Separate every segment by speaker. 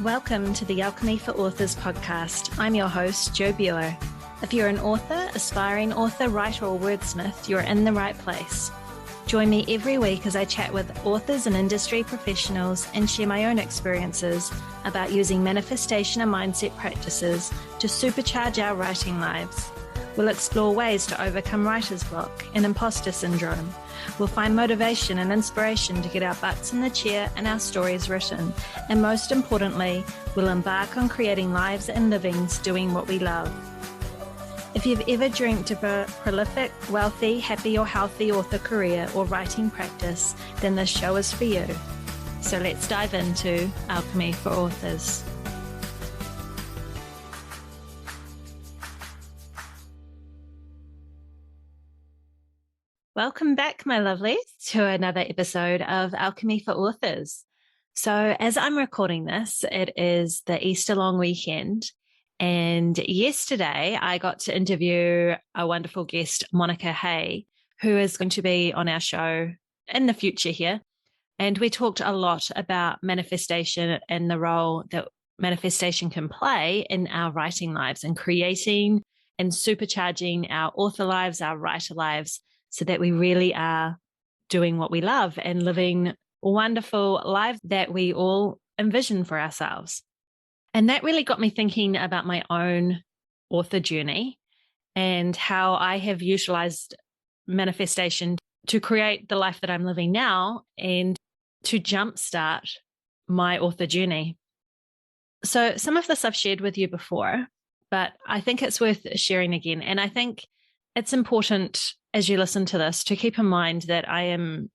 Speaker 1: Welcome to the Alchemy for Authors podcast. I'm your host, Jo Buer. If you're an author, aspiring author, writer, or wordsmith, you're in the right place. Join me every week as I chat with authors and industry professionals and share my own experiences about using manifestation and mindset practices to supercharge our writing lives. We'll explore ways to overcome writer's block and imposter syndrome. We'll find motivation and inspiration to get our butts in the chair and our stories written. And most importantly, we'll embark on creating lives and livings doing what we love. If you've ever dreamt of a prolific, wealthy, happy or healthy author career or writing practice, then this show is for you. So let's dive into Alchemy for Authors. Welcome back, my lovelies, to another episode of Alchemy for Authors. So as I'm recording this, it is the Easter long weekend. And yesterday I got to interview a wonderful guest, Monica Hay, who is going to be on our show in the future here. And we talked a lot about manifestation and the role that manifestation can play in our writing lives and creating and supercharging our author lives, our writer lives, so that we really are doing what we love and living wonderful lives that we all envision for ourselves. And that really got me thinking about my own author journey and how I have utilized manifestation to create the life that I'm living now and to jumpstart my author journey. So some of this I've shared with you before, but I think it's worth sharing again. And I think it's important as you listen to this to keep in mind that I am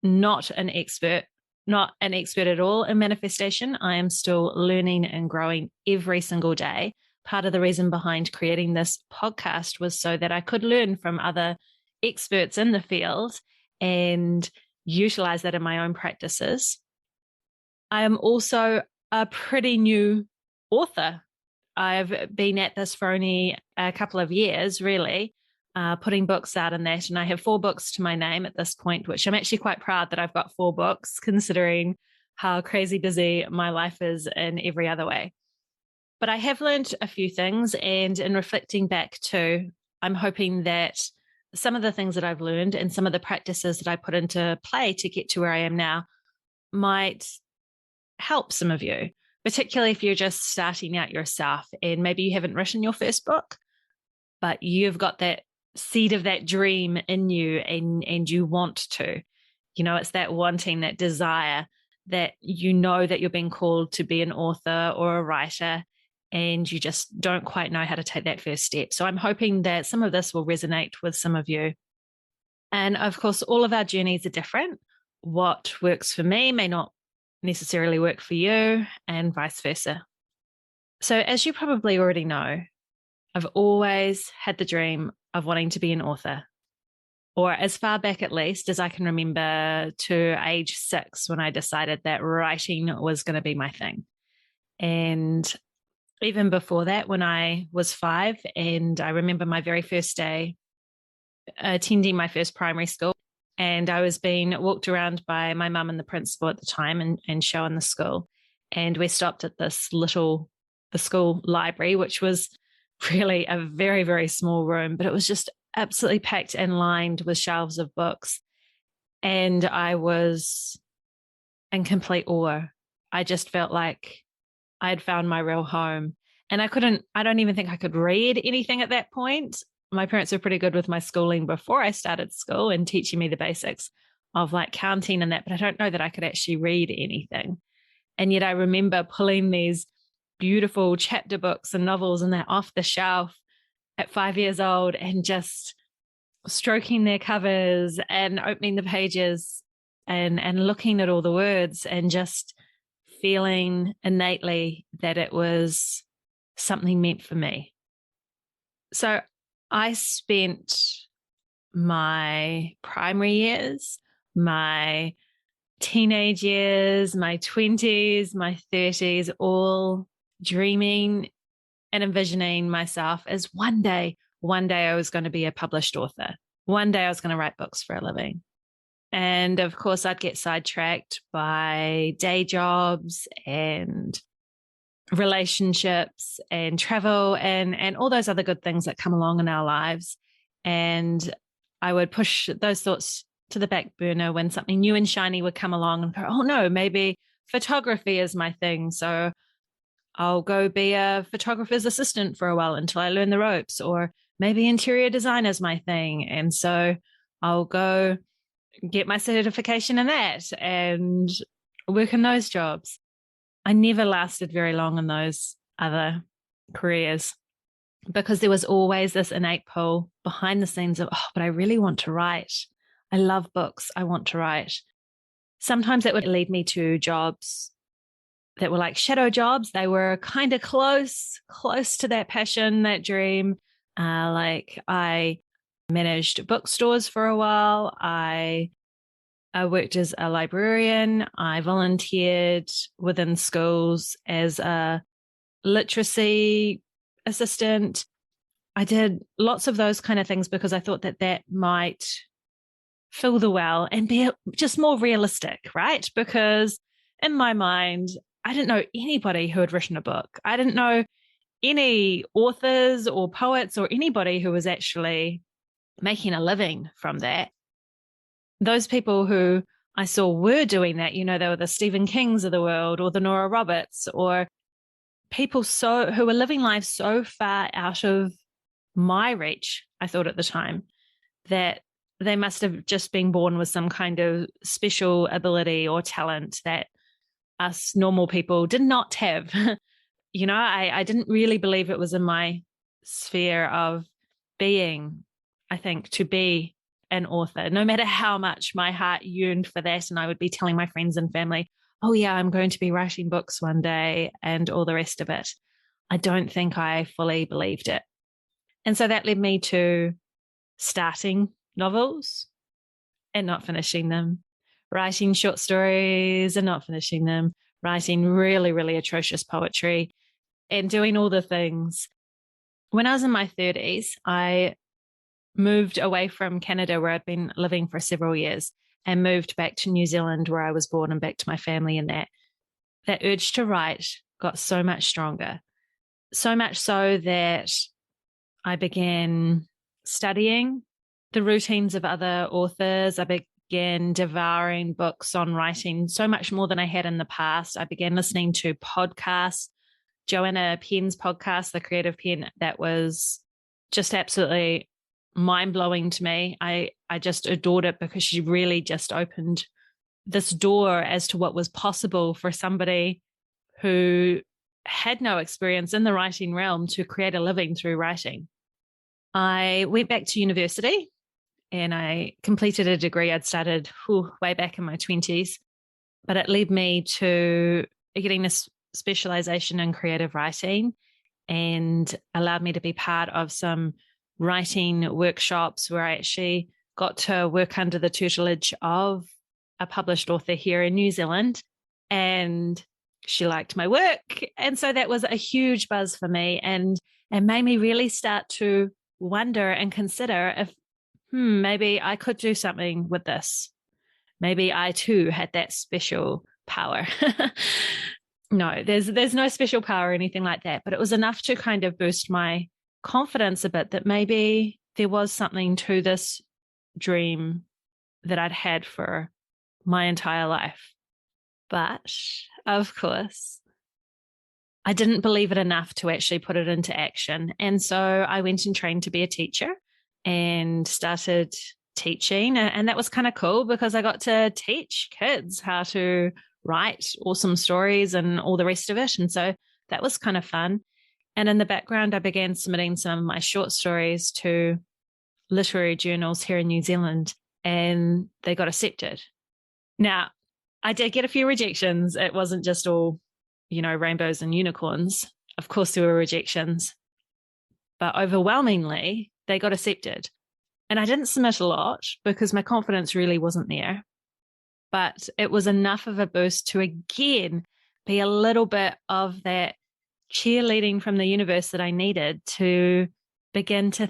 Speaker 1: not an expert at all in manifestation. I am still learning and growing every single day. Part of the reason behind creating this podcast was so that I could learn from other experts in the field and utilize that in my own practices. I am also a pretty new author. I've been at this for only a couple of years, really. Putting books out in that. And I have 4 books to my name at this point, which I'm actually quite proud that I've got 4 books, considering how crazy busy my life is in every other way. But I have learned a few things, and in reflecting back too, I'm hoping that some of the things that I've learned and some of the practices that I put into play to get to where I am now might help some of you, particularly if you're just starting out yourself and maybe you haven't written your first book, but you've got that seed of that dream in you and you want to. It's that wanting, that desire that that you're being called to be an author or a writer, and you just don't quite know how to take that first step. So I'm hoping that some of this will resonate with some of you. And of course, all of our journeys are different. What works for me may not necessarily work for you, and vice versa. So as you probably already know, I've always had the dream of wanting to be an author, or as far back at least as I can remember, to age 6, when I decided that writing was going to be my thing. And even before that, when I was 5, and I remember my very first day attending my first primary school, and I was being walked around by my mum and the principal at the time and shown the school. And we stopped at the school library, which was really a very, very small room, but it was just absolutely packed and lined with shelves of books. And I was in complete awe. I just felt like I had found my real home. And I don't even think I could read anything at that point. My parents were pretty good with my schooling before I started school and teaching me the basics of like counting and that, but I don't know that I could actually read anything. And yet I remember pulling these beautiful chapter books and novels and that off the shelf at 5 years old and just stroking their covers and opening the pages and looking at all the words and just feeling innately that it was something meant for me. So I spent my primary years, my teenage years, my 20s, my 30s, all dreaming and envisioning myself as one day I was going to be a published author. One day I was going to write books for a living. And of course, I'd get sidetracked by day jobs and relationships and travel and all those other good things that come along in our lives. And I would push those thoughts to the back burner when something new and shiny would come along and go, oh no, maybe photography is my thing. So I'll go be a photographer's assistant for a while until I learn the ropes, or maybe interior design is my thing. And so I'll go get my certification in that and work in those jobs. I never lasted very long in those other careers because there was always this innate pull behind the scenes of, oh, but I really want to write. I love books. I want to write. Sometimes it would lead me to jobs that were like shadow jobs. They were kind of close to that passion, that dream. Like I managed bookstores for a while. I worked as a librarian. I volunteered within schools as a literacy assistant. I did lots of those kind of things because I thought that that might fill the well and be just more realistic, right? Because in my mind, I didn't know anybody who had written a book. I didn't know any authors or poets or anybody who was actually making a living from that. Those people who I saw were doing that, you know, they were the Stephen Kings of the world or the Nora Roberts or people who were living lives so far out of my reach, I thought at the time, that they must have just been born with some kind of special ability or talent that us normal people did not have. You know, I didn't really believe it was in my sphere of being, I think, to be an author, no matter how much my heart yearned for that. And I would be telling my friends and family, oh yeah, I'm going to be writing books one day and all the rest of it. I don't think I fully believed it. And so that led me to starting novels and not finishing them, writing short stories and not finishing them, writing really, really atrocious poetry and doing all the things. When I was in my 30s, I moved away from Canada where I'd been living for several years and moved back to New Zealand where I was born and back to my family. And that urge to write got so much stronger, so much so that I began studying the routines of other authors. I began devouring books on writing so much more than I had in the past. I began listening to podcasts, Joanna Penn's podcast, The Creative Pen, that was just absolutely mind-blowing to me. I just adored it because she really just opened this door as to what was possible for somebody who had no experience in the writing realm to create a living through writing. I went back to university and I completed a degree I'd started way back in my 20s, but it led me to getting this specialization in creative writing and allowed me to be part of some writing workshops where I actually got to work under the tutelage of a published author here in New Zealand. And she liked my work. And so that was a huge buzz for me and made me really start to wonder and consider if maybe I could do something with this. Maybe I too had that special power. No, there's no special power or anything like that, but it was enough to kind of boost my confidence a bit that maybe there was something to this dream that I'd had for my entire life. But of course, I didn't believe it enough to actually put it into action. And so I went and trained to be a teacher and started teaching. And that was kind of cool because I got to teach kids how to write awesome stories and all the rest of it. And so that was kind of fun. And in the background, I began submitting some of my short stories to literary journals here in New Zealand, and they got accepted. Now, I did get a few rejections. It wasn't just all, rainbows and unicorns. Of course, there were rejections, but overwhelmingly, they got accepted. And I didn't submit a lot because my confidence really wasn't there. But it was enough of a boost to again be a little bit of that cheerleading from the universe that I needed to begin to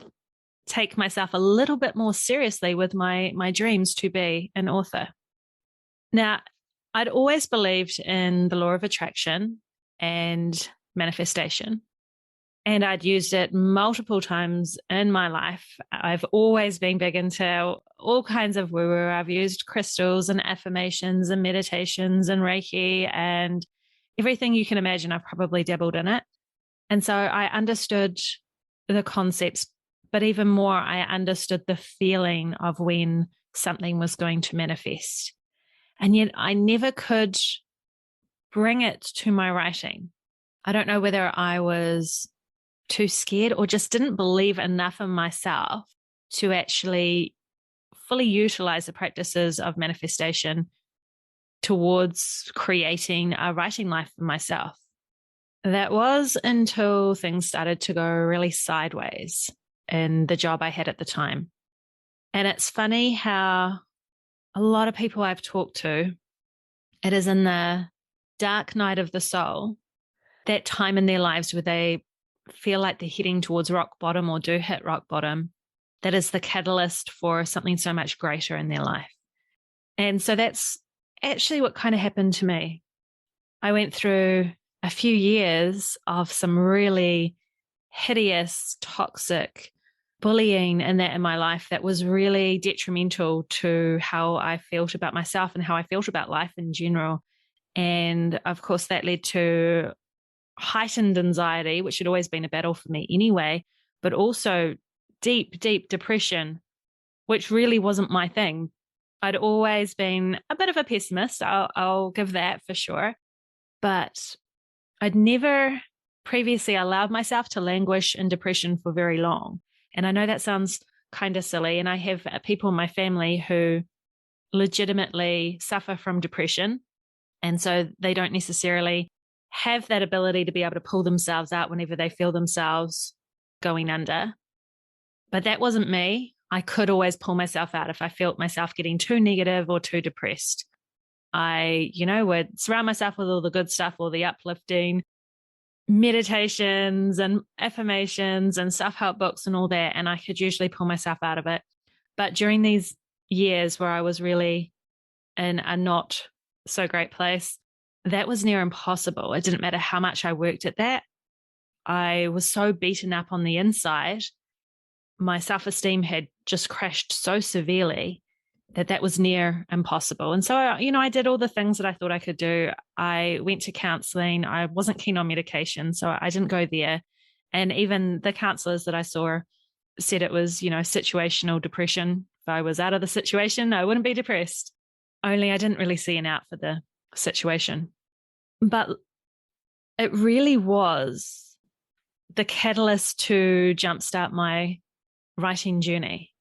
Speaker 1: take myself a little bit more seriously with my dreams to be an author. Now, I'd always believed in the law of attraction and manifestation. And I'd used it multiple times in my life. I've always been big into all kinds of woo-woo. I've used crystals and affirmations and meditations and Reiki and everything you can imagine. I've probably dabbled in it. And so I understood the concepts, but even more, I understood the feeling of when something was going to manifest. And yet I never could bring it to my writing. I don't know whether I was too scared or just didn't believe enough in myself to actually fully utilize the practices of manifestation towards creating a writing life for myself. That was until things started to go really sideways in the job I had at the time. And it's funny how a lot of people I've talked to, it is in the dark night of the soul, that time in their lives where they feel like they're heading towards rock bottom or do hit rock bottom, that is the catalyst for something so much greater in their life. And so that's actually what kind of happened to me. I went through a few years of some really hideous, toxic bullying and that in my life that was really detrimental to how I felt about myself and how I felt about life in general. And of course, that led to heightened anxiety, which had always been a battle for me anyway, but also deep, deep depression, which really wasn't my thing. I'd always been a bit of a pessimist. I'll give that for sure. But I'd never previously allowed myself to languish in depression for very long. And I know that sounds kind of silly. And I have people in my family who legitimately suffer from depression. And so they don't necessarily have that ability to be able to pull themselves out whenever they feel themselves going under. But that wasn't me. I could always pull myself out if I felt myself getting too negative or too depressed. I, would surround myself with all the good stuff, all the uplifting meditations and affirmations and self-help books and all that. And I could usually pull myself out of it. But during these years where I was really in a not so great place, that was near impossible. It didn't matter how much I worked at that. I was so beaten up on the inside. My self-esteem had just crashed so severely that was near impossible. And so, I did all the things that I thought I could do. I went to counseling. I wasn't keen on medication, so I didn't go there. And even the counselors that I saw said it was, situational depression. If I was out of the situation, I wouldn't be depressed. Only I didn't really see an out for the situation. But it really was the catalyst to jumpstart my writing journey.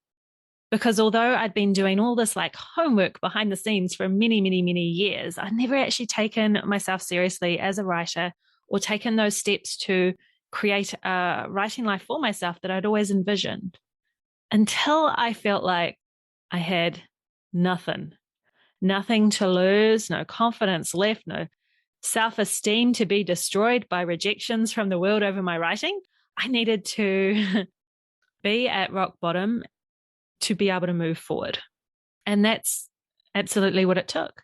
Speaker 1: Because although I'd been doing all this like homework behind the scenes for many, many, many years, I'd never actually taken myself seriously as a writer or taken those steps to create a writing life for myself that I'd always envisioned, until I felt like I had nothing to lose, no confidence left, no self-esteem to be destroyed by rejections from the world over my writing. I needed to be at rock bottom to be able to move forward. And that's absolutely what it took.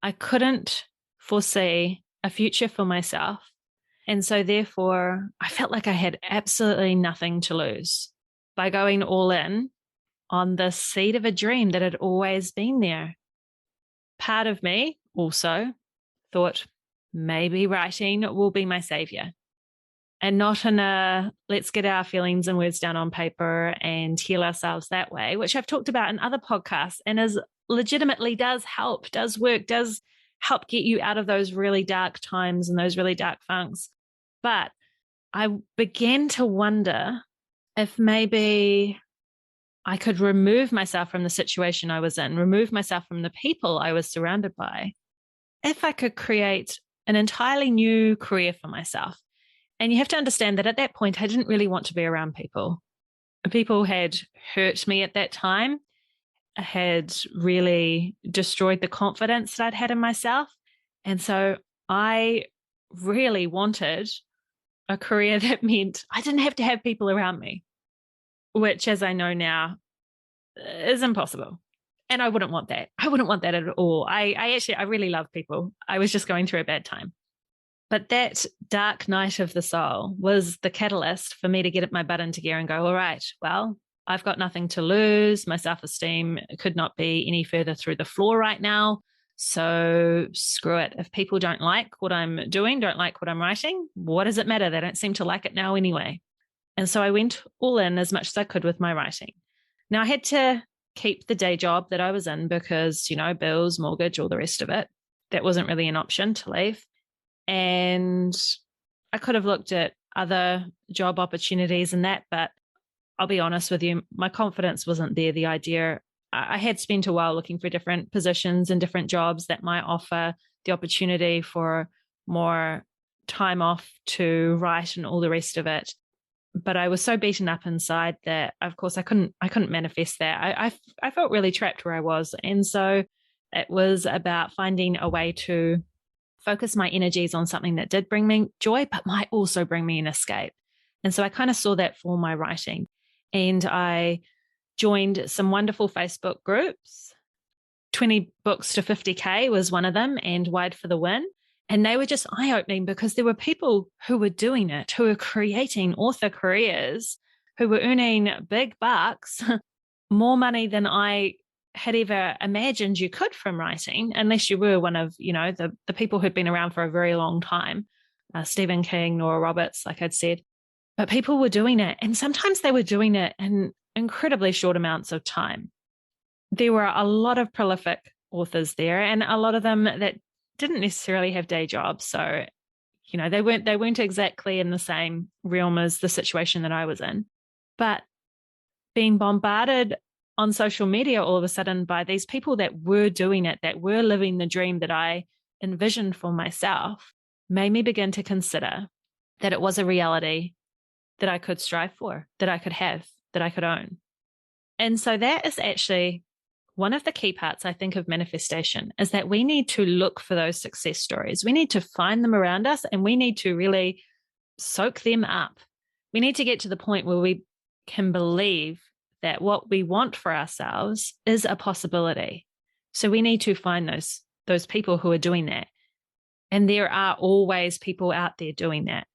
Speaker 1: I couldn't foresee a future for myself. And so therefore, I felt like I had absolutely nothing to lose by going all in on the seed of a dream that had always been there. Part of me also thought maybe writing will be my savior. And not in a let's get our feelings and words down on paper and heal ourselves that way, which I've talked about in other podcasts and is legitimately does help, does work, does help get you out of those really dark times and those really dark funks. But I began to wonder if maybe I could remove myself from the situation I was in, remove myself from the people I was surrounded by, if I could create an entirely new career for myself. And you have to understand that at that point, I didn't really want to be around people. People had hurt me at that time, had really destroyed the confidence that I'd had in myself. And so I really wanted a career that meant I didn't have to have people around me, which, as I know now, is impossible. And I wouldn't want that. I wouldn't want that at all. I really love people. I was just going through a bad time. But that dark night of the soul was the catalyst for me to get my butt into gear and go, all right, well, I've got nothing to lose. My self-esteem could not be any further through the floor right now. So screw it. If people don't like what I'm doing, don't like what I'm writing, what does it matter? They don't seem to like it now anyway. And so I went all in as much as I could with my writing. Now I had to keep the day job that I was in because, bills, mortgage, all the rest of it. That wasn't really an option to leave. And I could have looked at other job opportunities and that, but I'll be honest with you, my confidence wasn't there. The idea, I had spent a while looking for different positions and different jobs that might offer the opportunity for more time off to write and all the rest of it. But I was so beaten up inside that, of course, I couldn't manifest that. I felt really trapped where I was. And so it was about finding a way to focus my energies on something that did bring me joy, but might also bring me an escape. And so I kind of saw that for my writing. And I joined some wonderful Facebook groups. 20 books to 50K was one of them, and Wide for the Win. And they were just eye-opening because there were people who were doing it, who were creating author careers, who were earning big bucks, more money than I had ever imagined you could from writing, unless you were one of, the people who'd been around for a very long time, Stephen King, Nora Roberts, like I'd said. But people were doing it, and sometimes they were doing it in incredibly short amounts of time. There were a lot of prolific authors there, and a lot of them that didn't necessarily have day jobs. So, they weren't exactly in the same realm as the situation that I was in. But being bombarded on social media all of a sudden by these people that were doing it, that were living the dream that I envisioned for myself, made me begin to consider that it was a reality that I could strive for, that I could have, that I could own. And so that is actually one of the key parts, I think, of manifestation, is that we need to look for those success stories. We need to find them around us, and we need to really soak them up. We need to get to the point where we can believe that what we want for ourselves is a possibility. So we need to find those people who are doing that. And there are always people out there doing that.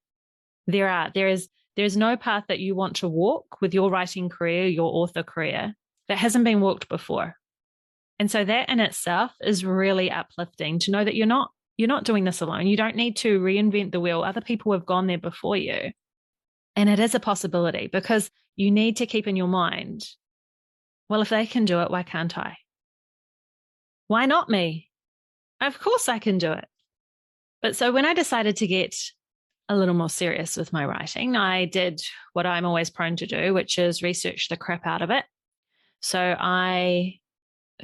Speaker 1: There is no path that you want to walk with your writing career, your author career, that hasn't been walked before. And so that in itself is really uplifting to know that you're not doing this alone. You don't need to reinvent the wheel. Other people have gone there before you. And it is a possibility, because you need to keep in your mind, well, if they can do it, why can't I? Why not me? Of course I can do it. But so when I decided to get a little more serious with my writing, I did what I'm always prone to do, which is research the crap out of it. So I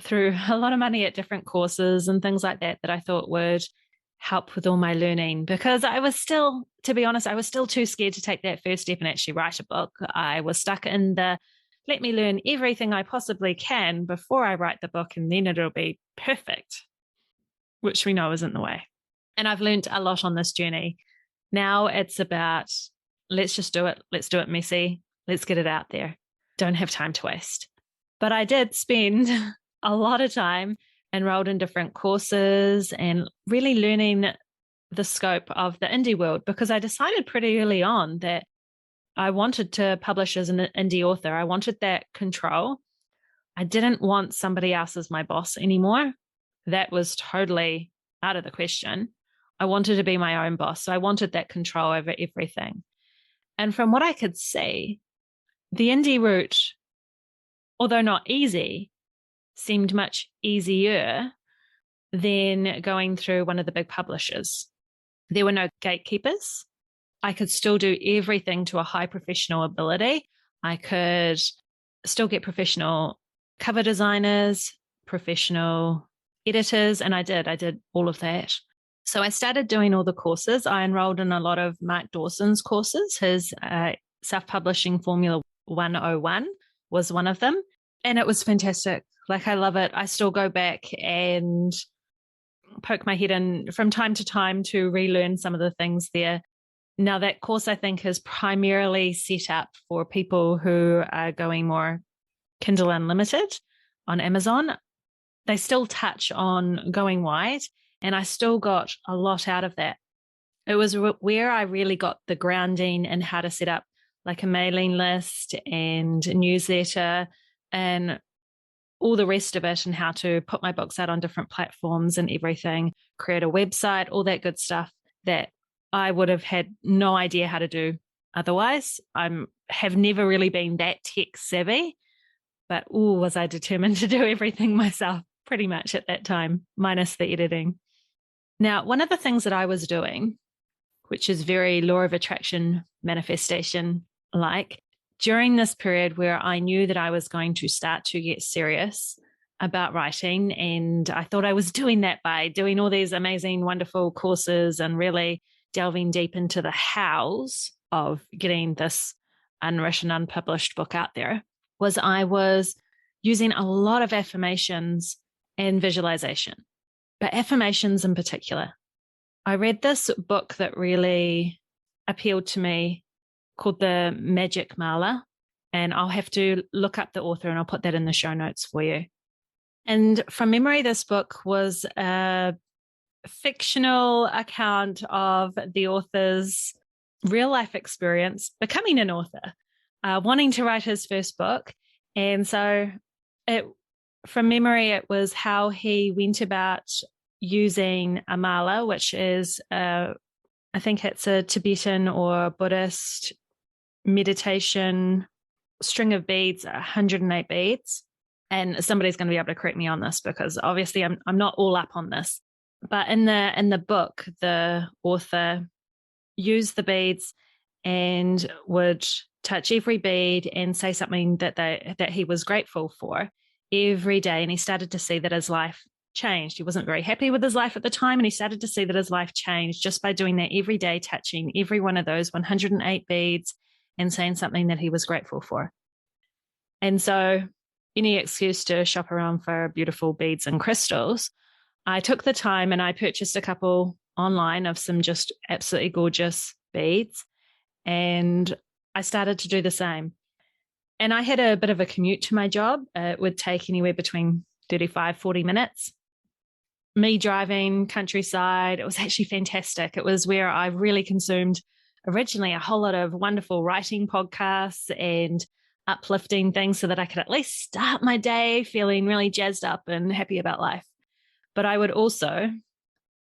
Speaker 1: threw a lot of money at different courses and things like that I thought would help with all my learning, because I was still, to be honest, I was still too scared to take that first step and actually write a book. I was stuck in the let me learn everything I possibly can before I write the book, and then it'll be perfect, which we know isn't the way. And I've learned a lot on this journey. Now it's about, let's just do it. Let's do it messy. Let's get it out there. Don't have time to waste. But I did spend a lot of time enrolled in different courses and really learning the scope of the indie world, because I decided pretty early on that I wanted to publish as an indie author. I wanted that control. I didn't want somebody else as my boss anymore. That was totally out of the question. I wanted to be my own boss. So I wanted that control over everything. And from what I could see, the indie route, although not easy, seemed much easier than going through one of the big publishers. There were no gatekeepers. I could still do everything to a high professional ability. I could still get professional cover designers, professional editors, and I did all of that. So I started doing all the courses. I enrolled in a lot of Mark Dawson's courses. His self-publishing Formula 101 was one of them. And it was fantastic. Like, I love it. I still go back and poke my head in from time to time to relearn some of the things there. Now, that course, I think, is primarily set up for people who are going more Kindle Unlimited on Amazon. They still touch on going wide, and I still got a lot out of that. It was where I really got the grounding in how to set up like a mailing list and a newsletter and all the rest of it, and how to put my books out on different platforms and everything, create a website, all that good stuff that I would have had no idea how to do otherwise. I have never really been that tech savvy, but was I determined to do everything myself pretty much at that time, minus the editing. Now, one of the things that I was doing, which is very law of attraction manifestation like, during this period where I knew that I was going to start to get serious about writing, and I thought I was doing that by doing all these amazing, wonderful courses and really delving deep into the hows of getting this unwritten, unpublished book out there, was I was using a lot of affirmations and visualization, but affirmations in particular. I read this book that really appealed to me called The Magic Mala, and I'll have to look up the author and I'll put that in the show notes for you. And from memory, this book was a fictional account of the author's real life experience becoming an author, wanting to write his first book. And so from memory, it was how he went about using a mala, which is, I think it's a Tibetan or Buddhist meditation string of beads, 108 beads. And somebody's going to be able to correct me on this because obviously I'm not all up on this. But in the book, the author used the beads and would touch every bead and say something that he was grateful for every day. And he started to see that his life changed. He wasn't very happy with his life at the time, and he started to see that his life changed just by doing that every day, touching every one of those 108 beads and saying something that he was grateful for. And so, any excuse to shop around for beautiful beads and crystals, I took the time and I purchased a couple online of some just absolutely gorgeous beads, and I started to do the same. And I had a bit of a commute to my job. It would take anywhere between 35, 40 minutes. Me driving countryside, it was actually fantastic. It was where I really consumed originally a whole lot of wonderful writing podcasts and uplifting things so that I could at least start my day feeling really jazzed up and happy about life. But I would also, I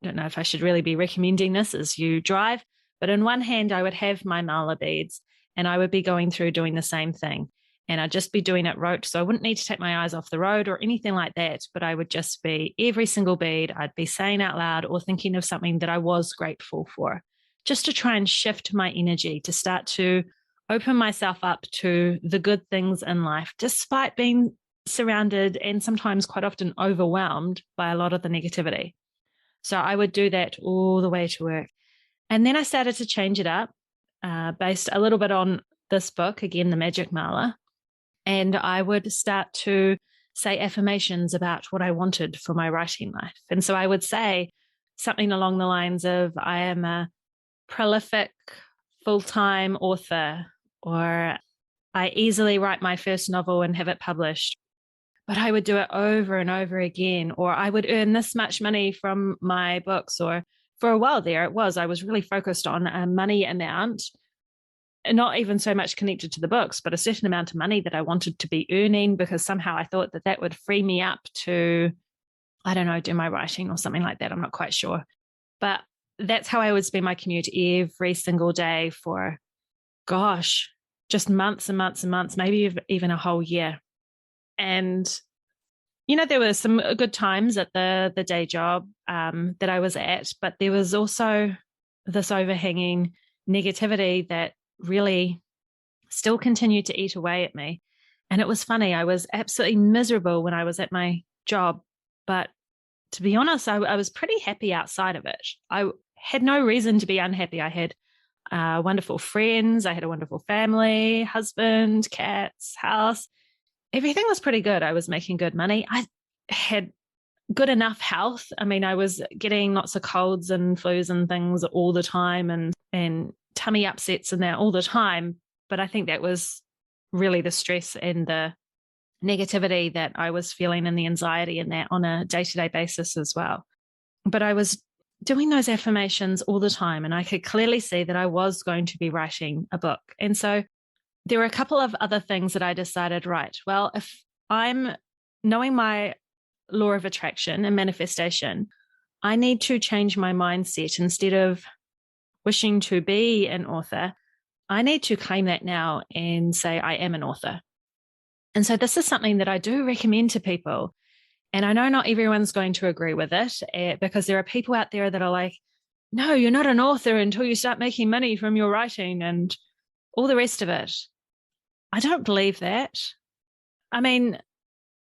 Speaker 1: don't know if I should really be recommending this as you drive, but in one hand, I would have my mala beads and I would be going through doing the same thing. And I'd just be doing it rote. So I wouldn't need to take my eyes off the road or anything like that. But I would just be every single bead I'd be saying out loud or thinking of something that I was grateful for, just to try and shift my energy, to start to open myself up to the good things in life, despite being surrounded and sometimes quite often overwhelmed by a lot of the negativity. So I would do that all the way to work. And then I started to change it up based a little bit on this book, again, The Magic Mala. And I would start to say affirmations about what I wanted for my writing life. And so I would say something along the lines of, I am a prolific full-time author, or I easily write my first novel and have it published. But I would do it over and over again, or I would earn this much money from my books. Or for a while there, I was really focused on a money amount, and not even so much connected to the books, but a certain amount of money that I wanted to be earning, because somehow I thought that would free me up to, I don't know, do my writing or something like that. I'm not quite sure. But that's how I would spend my commute every single day for, gosh, just months and months and months, maybe even a whole year. And, there were some good times at the day job that I was at, but there was also this overhanging negativity that really still continued to eat away at me. And it was funny. I was absolutely miserable when I was at my job, but to be honest, I was pretty happy outside of it. I had no reason to be unhappy. I had wonderful friends. I had a wonderful family, husband, cats, house. Everything was pretty good. I was making good money. I had good enough health. I mean, I was getting lots of colds and flus and things all the time, and tummy upsets and that all the time. But I think that was really the stress and the negativity that I was feeling and the anxiety and that on a day-to-day basis as well. But I was doing those affirmations all the time. And I could clearly see that I was going to be writing a book. And so there were a couple of other things that I decided, right, well, if I'm knowing my law of attraction and manifestation, I need to change my mindset. Instead of wishing to be an author, I need to claim that now and say, I am an author. And so this is something that I do recommend to people. And I know not everyone's going to agree with it because there are people out there that are like, no, you're not an author until you start making money from your writing and all the rest of it. I don't believe that. I mean,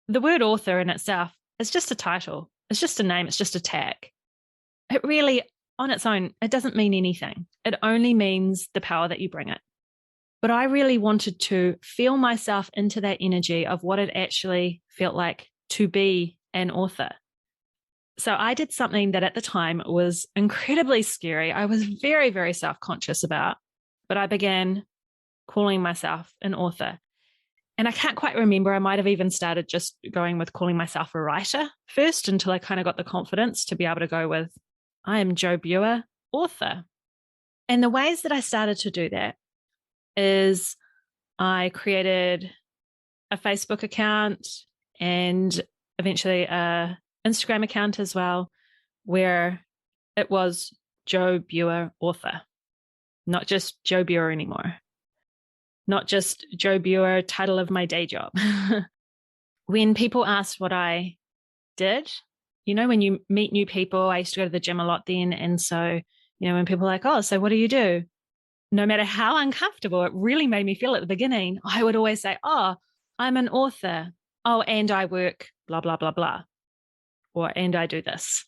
Speaker 1: the word author in itself is just a title. It's just a name. It's just a tag. It really, on its own, it doesn't mean anything. It only means the power that you bring it. But I really wanted to feel myself into that energy of what it actually felt like to be an author. So I did something that at the time was incredibly scary. I was very, very self-conscious about, but I began calling myself an author. And I can't quite remember. I might have even started just going with calling myself a writer first until I kind of got the confidence to be able to go with, I am Jo Buer, author. And the ways that I started to do that is I created a Facebook account and eventually a Instagram account as well, where it was Jo Buer, author, not just Jo Buer anymore. Not just Jo Buer, title of my day job. When people asked what I did, when you meet new people, I used to go to the gym a lot then. And so, when people are like, oh, so what do you do? No matter how uncomfortable it really made me feel at the beginning, I would always say, oh, I'm an author. Oh, and I work blah, blah, blah, blah. Or, and I do this.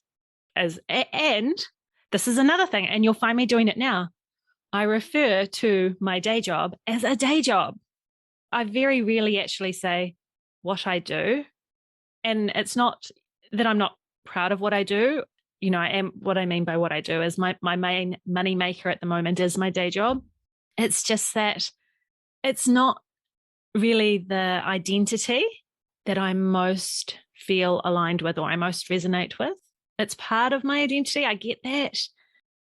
Speaker 1: And this is another thing, and you'll find me doing it now. I refer to my day job as a day job. I very rarely actually say what I do. And it's not that I'm not proud of what I do. I am, what I mean by what I do is my main money maker at the moment is my day job. It's just that it's not really the identity that I most feel aligned with or I most resonate with. It's part of my identity. I get that.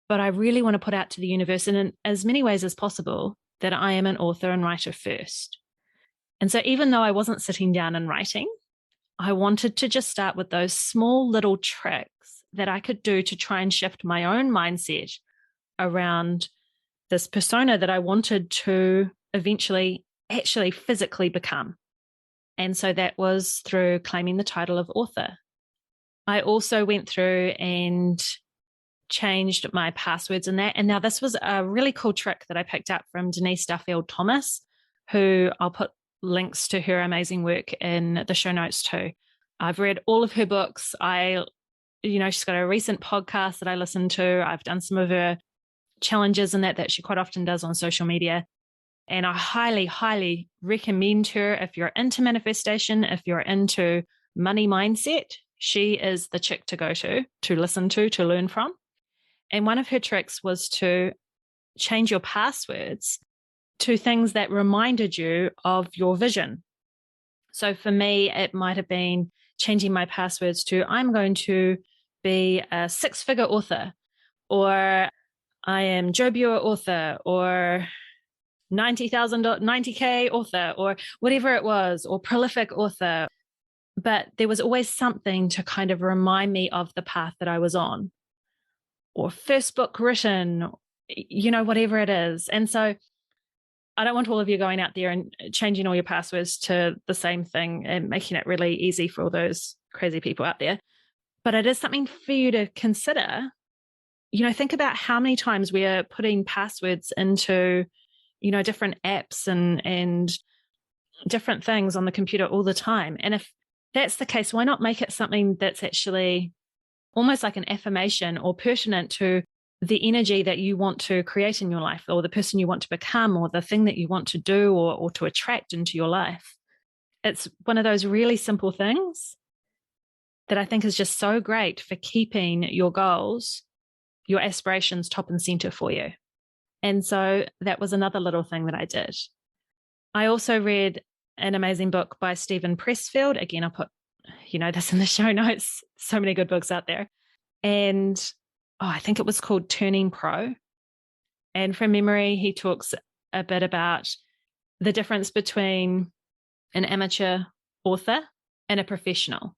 Speaker 1: But I really want to put out to the universe in as many ways as possible that I am an author and writer first. And so even though I wasn't sitting down and writing, I wanted to just start with those small little tricks that I could do to try and shift my own mindset around this persona that I wanted to eventually actually physically become. And so that was through claiming the title of author. I also went through and changed my passwords in that. And now this was a really cool trick that I picked up from Denise Duffield-Thomas, who I'll put links to her amazing work in the show notes too. I've read all of her books. She's got a recent podcast that I listened to. I've done some of her challenges in that she quite often does on social media. And I highly, highly recommend her if you're into manifestation, if you're into money mindset. She is the chick to go to listen to learn from. And one of her tricks was to change your passwords to things that reminded you of your vision. So for me, it might have been changing my passwords to I'm going to be a 6-figure author, or I am Jo Buer author, or 90K author, or whatever it was, or prolific author. But there was always something to kind of remind me of the path that I was on, or first book written, whatever it is. And so I don't want all of you going out there and changing all your passwords to the same thing and making it really easy for all those crazy people out there. But it is something for you to consider. Think about how many times we are putting passwords into, different apps and different things on the computer all the time. And if that's the case, why not make it something that's actually almost like an affirmation or pertinent to the energy that you want to create in your life, or the person you want to become, or the thing that you want to do or to attract into your life. It's one of those really simple things that I think is just so great for keeping your goals, your aspirations top and center for you. And so that was another little thing that I did. I also read an amazing book by Stephen Pressfield. Again, I'll put, this in the show notes. So many good books out there. And I think it was called Turning Pro. And from memory, he talks a bit about the difference between an amateur author and a professional.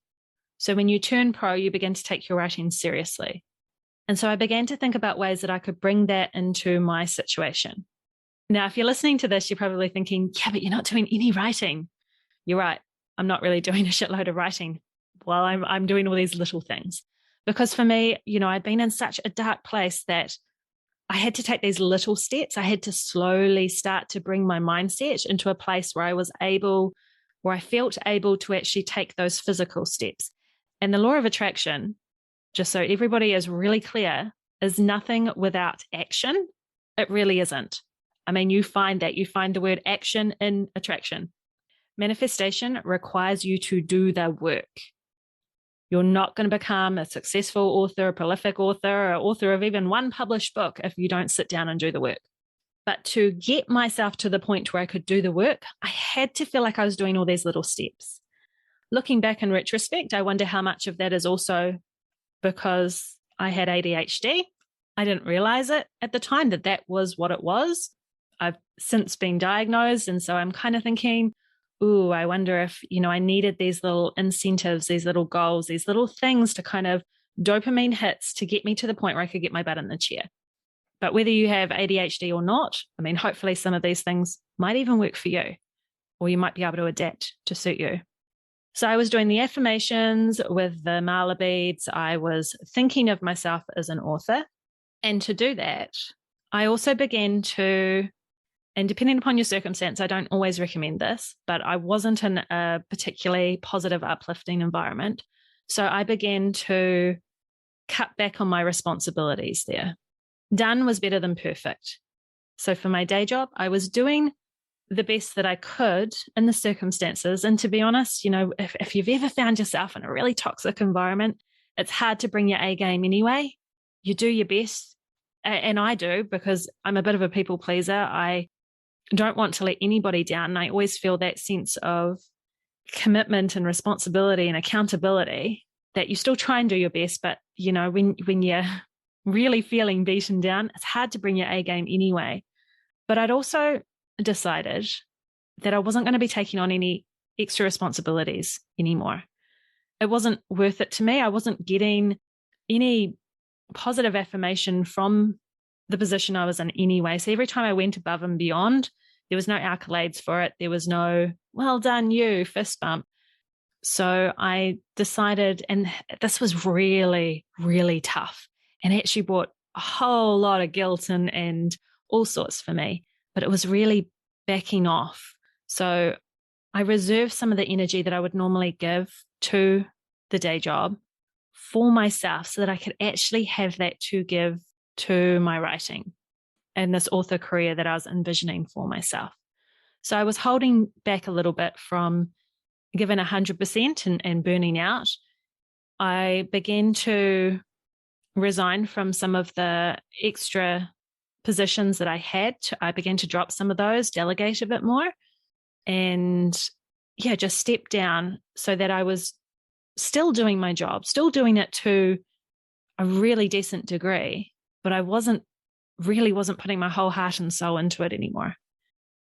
Speaker 1: So when you turn pro, you begin to take your writing seriously. And so I began to think about ways that I could bring that into my situation. Now, if you're listening to this, you're probably thinking, yeah, but you're not doing any writing. You're right. I'm not really doing a shitload of writing while I'm doing all these little things. Because for me, I'd been in such a dark place that I had to take these little steps. I had to slowly start to bring my mindset into a place where I felt able to actually take those physical steps. And the law of attraction, just so everybody is really clear, is nothing without action. It really isn't. I mean, you find the word action in attraction. Manifestation requires you to do the work. You're not going to become a successful author, a prolific author, or author of even one published book if you don't sit down and do the work. But to get myself to the point where I could do the work, I had to feel like I was doing all these little steps. Looking back in retrospect, I wonder how much of that is also because I had ADHD. I didn't realize it at the time that was what it was. I've since been diagnosed. And so I'm kind of thinking, I wonder if, I needed these little incentives, these little goals, these little things to kind of dopamine hits to get me to the point where I could get my butt in the chair. But whether you have ADHD or not, I mean, hopefully some of these things might even work for you, or you might be able to adapt to suit you. So I was doing the affirmations with the mala beads. I was thinking of myself as an author. And to do that, I also began to, and depending upon your circumstance, I don't always recommend this, but I wasn't in a particularly positive, uplifting environment. So I began to cut back on my responsibilities there. Done was better than perfect. So for my day job, I was doing the best that I could in the circumstances. And to be honest, if you've ever found yourself in a really toxic environment, it's hard to bring your A game anyway. You do your best. And I do, because I'm a bit of a people pleaser. I don't want to let anybody down. And I always feel that sense of commitment and responsibility and accountability that you still try and do your best. But, when you're really feeling beaten down, it's hard to bring your A game anyway. But I'd also decided that I wasn't going to be taking on any extra responsibilities anymore. It wasn't worth it to me. I wasn't getting any positive affirmation from the position I was in anyway. So every time I went above and beyond, there was no accolades for it. There was no, well done, you, fist bump. So I decided, and this was really, really tough, and actually brought a whole lot of guilt and all sorts for me, but it was really backing off. So I reserved some of the energy that I would normally give to the day job for myself so that I could actually have that to give to my writing and this author career that I was envisioning for myself. So I was holding back a little bit from giving 100% and burning out. I began to resign from some of the extra positions that I had. I began to drop some of those, delegate a bit more, and just step down so that I was still doing my job, still doing it to a really decent degree, but I wasn't putting my whole heart and soul into it anymore.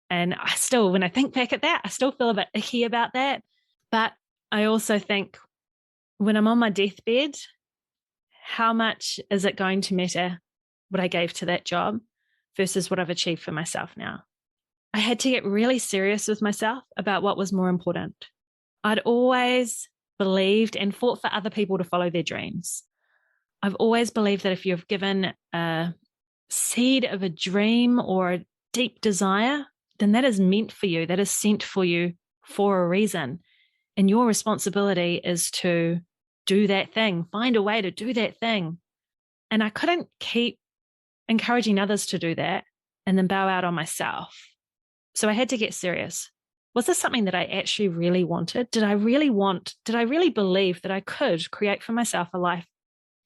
Speaker 1: And I still, when I think back at that, I still feel a bit icky about that. But I also think when I'm on my deathbed, how much is it going to matter what I gave to that job versus what I've achieved for myself now? I had to get really serious with myself about what was more important. I'd always believed and fought for other people to follow their dreams. I've always believed that if you've given a seed of a dream or a deep desire, then that is meant for you, that is sent for you for a reason. And your responsibility is to do that thing, find a way to do that thing. And I couldn't keep encouraging others to do that and then bow out on myself. So I had to get serious. Was this something that I actually really wanted? Did I really believe that I could create for myself a life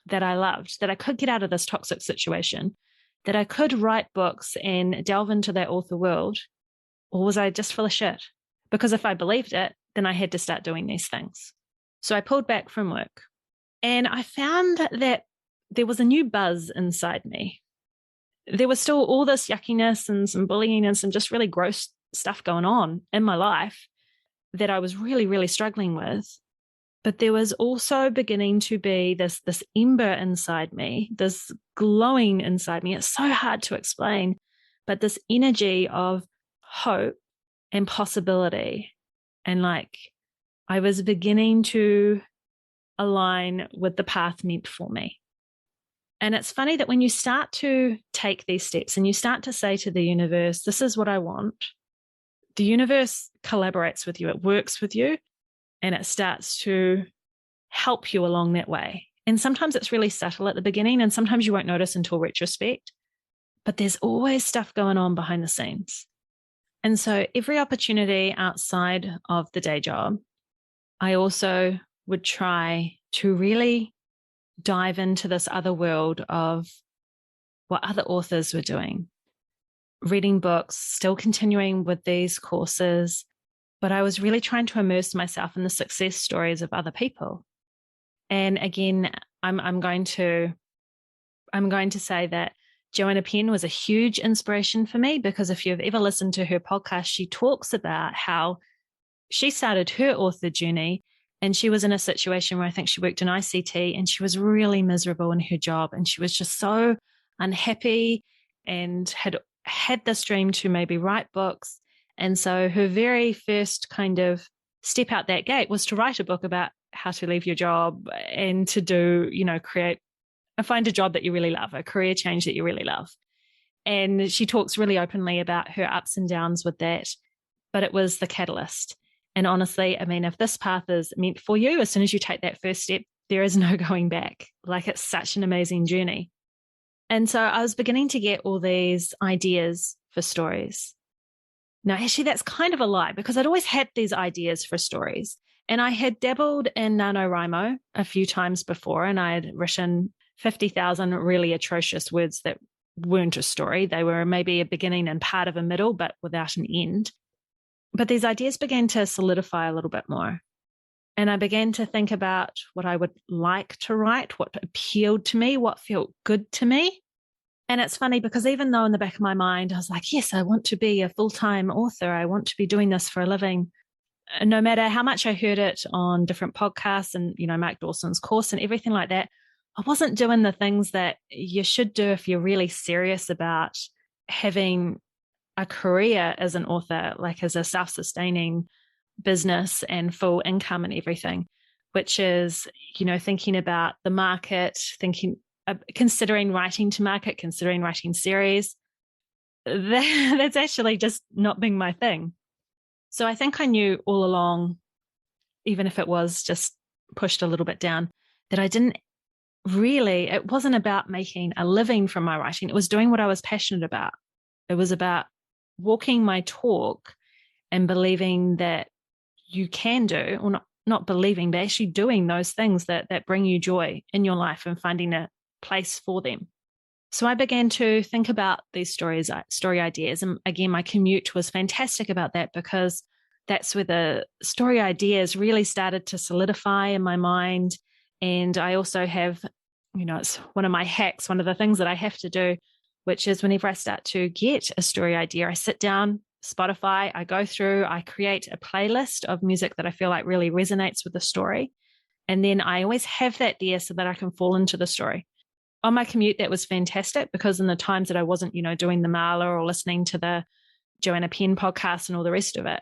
Speaker 1: that I loved, that I could get out of this toxic situation, that I could write books and delve into that author world? Or was I just full of shit? Because if I believed it, then I had to start doing these things. So I pulled back from work, and I found that there was a new buzz inside me. There was still all this yuckiness and some bullying and some just really gross stuff going on in my life that I was really, really struggling with. But there was also beginning to be this ember inside me, this glowing inside me. It's so hard to explain, but this energy of hope and possibility. And like I was beginning to align with the path meant for me. And it's funny that when you start to take these steps and you start to say to the universe, this is what I want, the universe collaborates with you, it works with you, and it starts to help you along that way. And sometimes it's really subtle at the beginning, and sometimes you won't notice until retrospect, but there's always stuff going on behind the scenes. And so every opportunity outside of the day job, I also would try to really dive into this other world of what other authors were doing, reading books, still continuing with these courses. But I was really trying to immerse myself in the success stories of other people. And again, I'm going to say that Joanna Penn was a huge inspiration for me, because if you've ever listened to her podcast, she talks about how she started her author journey and she was in a situation where I think she worked in ICT and she was really miserable in her job. And she was just so unhappy and had this dream to maybe write books. And so her very first kind of step out that gate was to write a book about how to leave your job and to do, find a job that you really love, a career change that you really love. And she talks really openly about her ups and downs with that, but it was the catalyst. And honestly, I mean, if this path is meant for you, as soon as you take that first step, there is no going back. Like, it's such an amazing journey. And so I was beginning to get all these ideas for stories. Now, actually, that's kind of a lie, because I'd always had these ideas for stories. And I had dabbled in NaNoWriMo a few times before, and I had written 50,000 really atrocious words that weren't a story. They were maybe a beginning and part of a middle, but without an end. But these ideas began to solidify a little bit more. And I began to think about what I would like to write, what appealed to me, what felt good to me. And it's funny because even though in the back of my mind, I was like, yes, I want to be a full-time author. I want to be doing this for a living. No matter how much I heard it on different podcasts and, Mark Dawson's course and everything like that, I wasn't doing the things that you should do if you're really serious about having a career as an author, like as a self-sustaining business and full income and everything, which is, thinking about the market, considering writing to market, considering writing series. That's actually just not being my thing. So I think I knew all along, even if it was just pushed a little bit down, that it wasn't about making a living from my writing. It was doing what I was passionate about. It was about walking my talk and believing that you can do, or not believing, but actually doing those things that bring you joy in your life and finding a place for them. So I began to think about these story ideas. And again, my commute was fantastic about that, because that's where the story ideas really started to solidify in my mind. And I also have, it's one of my hacks, one of the things that I have to do, which is whenever I start to get a story idea, I sit down, Spotify, I go through, I create a playlist of music that I feel like really resonates with the story. And then I always have that there so that I can fall into the story. On my commute, that was fantastic, because in the times that I wasn't, doing the Marla or listening to the Joanna Penn podcast and all the rest of it,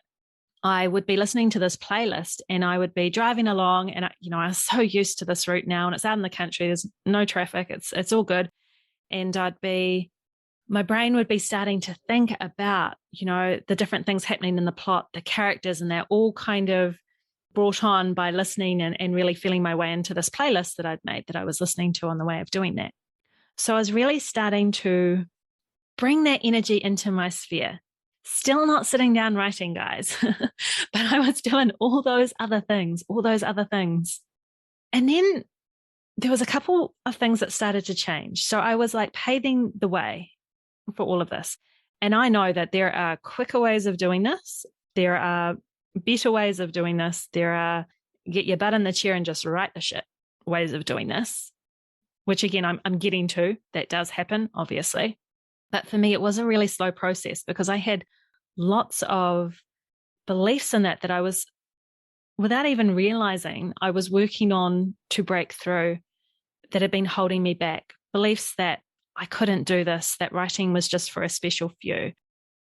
Speaker 1: I would be listening to this playlist and I would be driving along, and I was so used to this route now, and it's out in the country, there's no traffic, it's all good. And my brain would be starting to think about, the different things happening in the plot, the characters, and they're all kind of brought on by listening and really feeling my way into this playlist that I'd made, that I was listening to on the way of doing that. So I was really starting to bring that energy into my sphere. Still not sitting down writing, guys, but I was doing all those other things. And then there was a couple of things that started to change. So I was like paving the way for all of this. And I know that there are quicker ways of doing this. There are better ways of doing this. There are get your butt in the chair and just write the shit ways of doing this. which again, I'm getting to. That does happen, obviously. But for me, it was a really slow process because I had lots of beliefs in that I was, without even realizing, I was working on to break through, that had been holding me back. Beliefs that I couldn't do this, that writing was just for a special few,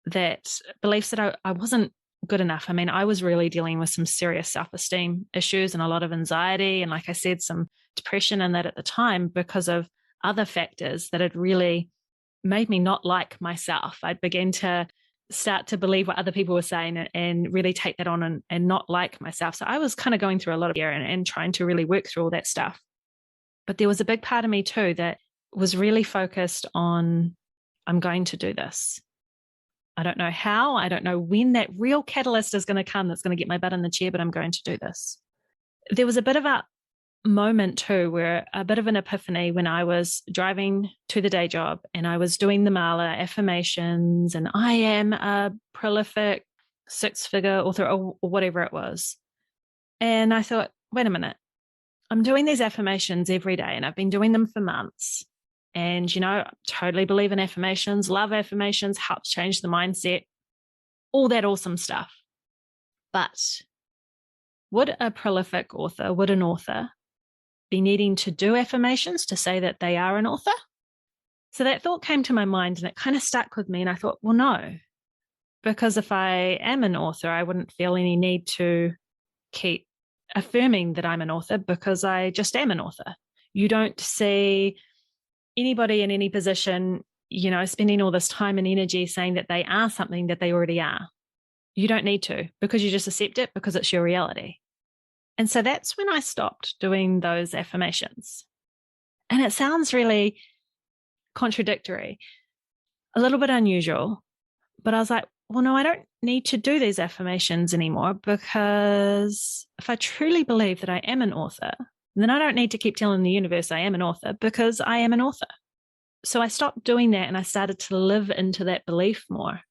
Speaker 1: that beliefs that I wasn't good enough. I mean, I was really dealing with some serious self-esteem issues and a lot of anxiety. And like I said, some depression in that at the time because of other factors that had really made me not like myself. I'd begin to start to believe what other people were saying and really take that on and not like myself. So I was kind of going through a lot of fear and trying to really work through all that stuff. But there was a big part of me too that was really focused on, I'm going to do this. I don't know how, I don't know when that real catalyst is going to come that's going to get my butt in the chair, but I'm going to do this. There was a bit of a moment too, where a bit of an epiphany when I was driving to the day job and I was doing the Mala affirmations and I am a prolific 6-figure author or whatever it was. And I thought, wait a minute, I'm doing these affirmations every day and I've been doing them for months. And, totally believe in affirmations, love affirmations, helps change the mindset, all that awesome stuff. But would a prolific author, would an author be needing to do affirmations to say that they are an author? So that thought came to my mind and it kind of stuck with me. And I thought, well, no, because if I am an author, I wouldn't feel any need to keep affirming that I'm an author because I just am an author. You don't see anybody in any position, spending all this time and energy saying that they are something that they already are. You don't need to, because you just accept it because it's your reality. And so that's when I stopped doing those affirmations. And it sounds really contradictory, a little bit unusual, but I was like, well, no, I don't need to do these affirmations anymore, because if I truly believe that I am an author, then I don't need to keep telling the universe I am an author, because I am an author. So I stopped doing that and I started to live into that belief more.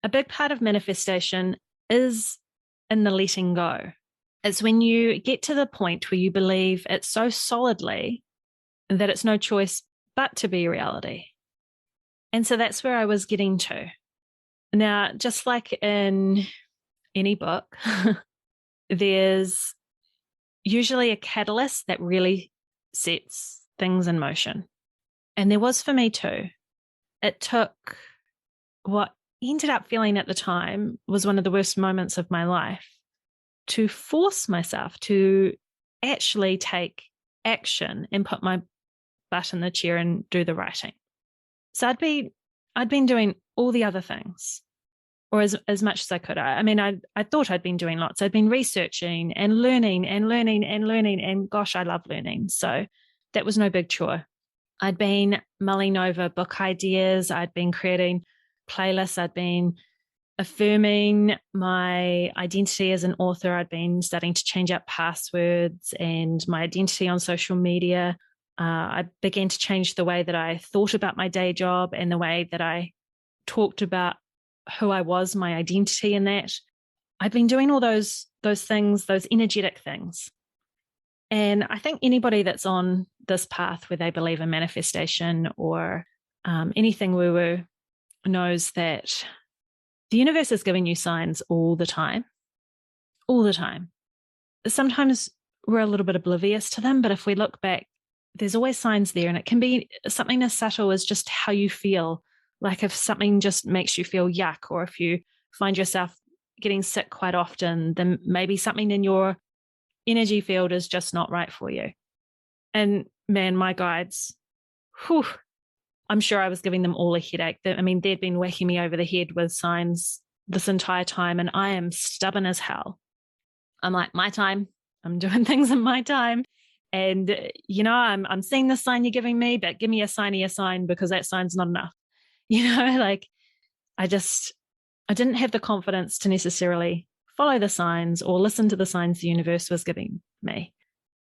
Speaker 1: A big part of manifestation is in the letting go. It's when you get to the point where you believe it so solidly that it's no choice but to be reality. And so that's where I was getting to. Now, just like in any book, there's usually a catalyst that really sets things in motion. And there was for me too. It took what ended up feeling at the time was one of the worst moments of my life to force myself to actually take action and put my butt in the chair and do the writing. So I'd been doing all the other things, or as much as I could. I thought I'd been doing lots. I'd been researching and learning and learning and learning. And gosh, I love learning. So that was no big chore. I'd been mulling over book ideas. I'd been creating playlists. I'd been affirming my identity as an author. I'd been starting to change up passwords and my identity on social media. I began to change the way that I thought about my day job and the way that I talked about who I was, my identity in that. I've been doing all those things, those energetic things. And I think anybody that's on this path where they believe in manifestation or anything woo-woo knows that the universe is giving you signs all the time. Sometimes we're a little bit oblivious to them, but if we look back, there's always signs there. And it can be something as subtle as just how you feel. Like if something just makes you feel yuck, or if you find yourself getting sick quite often, then maybe something in your energy field is just not right for you. And man, my guides, I'm sure I was giving them all a headache. They'd been whacking me over the head with signs this entire time, and I am stubborn as hell. I'm like, my time, I'm doing things in my time. And, I'm seeing the sign you're giving me, but give me a sign of your sign, because that sign's not enough. I didn't have the confidence to necessarily follow the signs or listen to the signs the universe was giving me.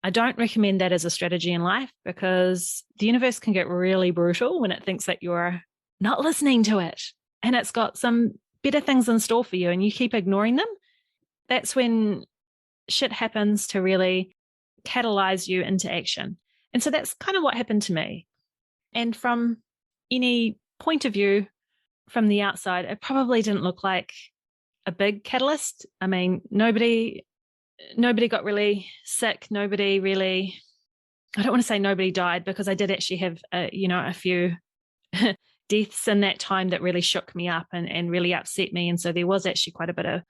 Speaker 1: I don't recommend that as a strategy in life, because the universe can get really brutal when it thinks that you're not listening to it and it's got some better things in store for you and you keep ignoring them. That's when shit happens to really catalyze you into action. And so that's kind of what happened to me. And from any point of view from the outside, it probably didn't look like a big catalyst. I mean, nobody got really sick. Nobody really, I don't want to say nobody died, because I did actually have, a few deaths in that time that really shook me up and really upset me. And so there was actually quite a bit of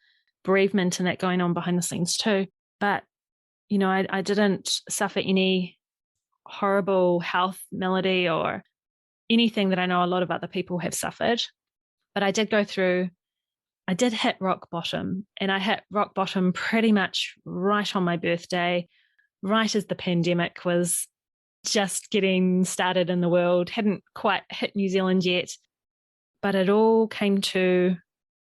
Speaker 1: bereavement and that going on behind the scenes too. But, I didn't suffer any horrible health malady or anything that I know a lot of other people have suffered. But I did hit rock bottom, and I hit rock bottom pretty much right on my birthday, right as the pandemic was just getting started in the world, hadn't quite hit New Zealand yet, but it all came to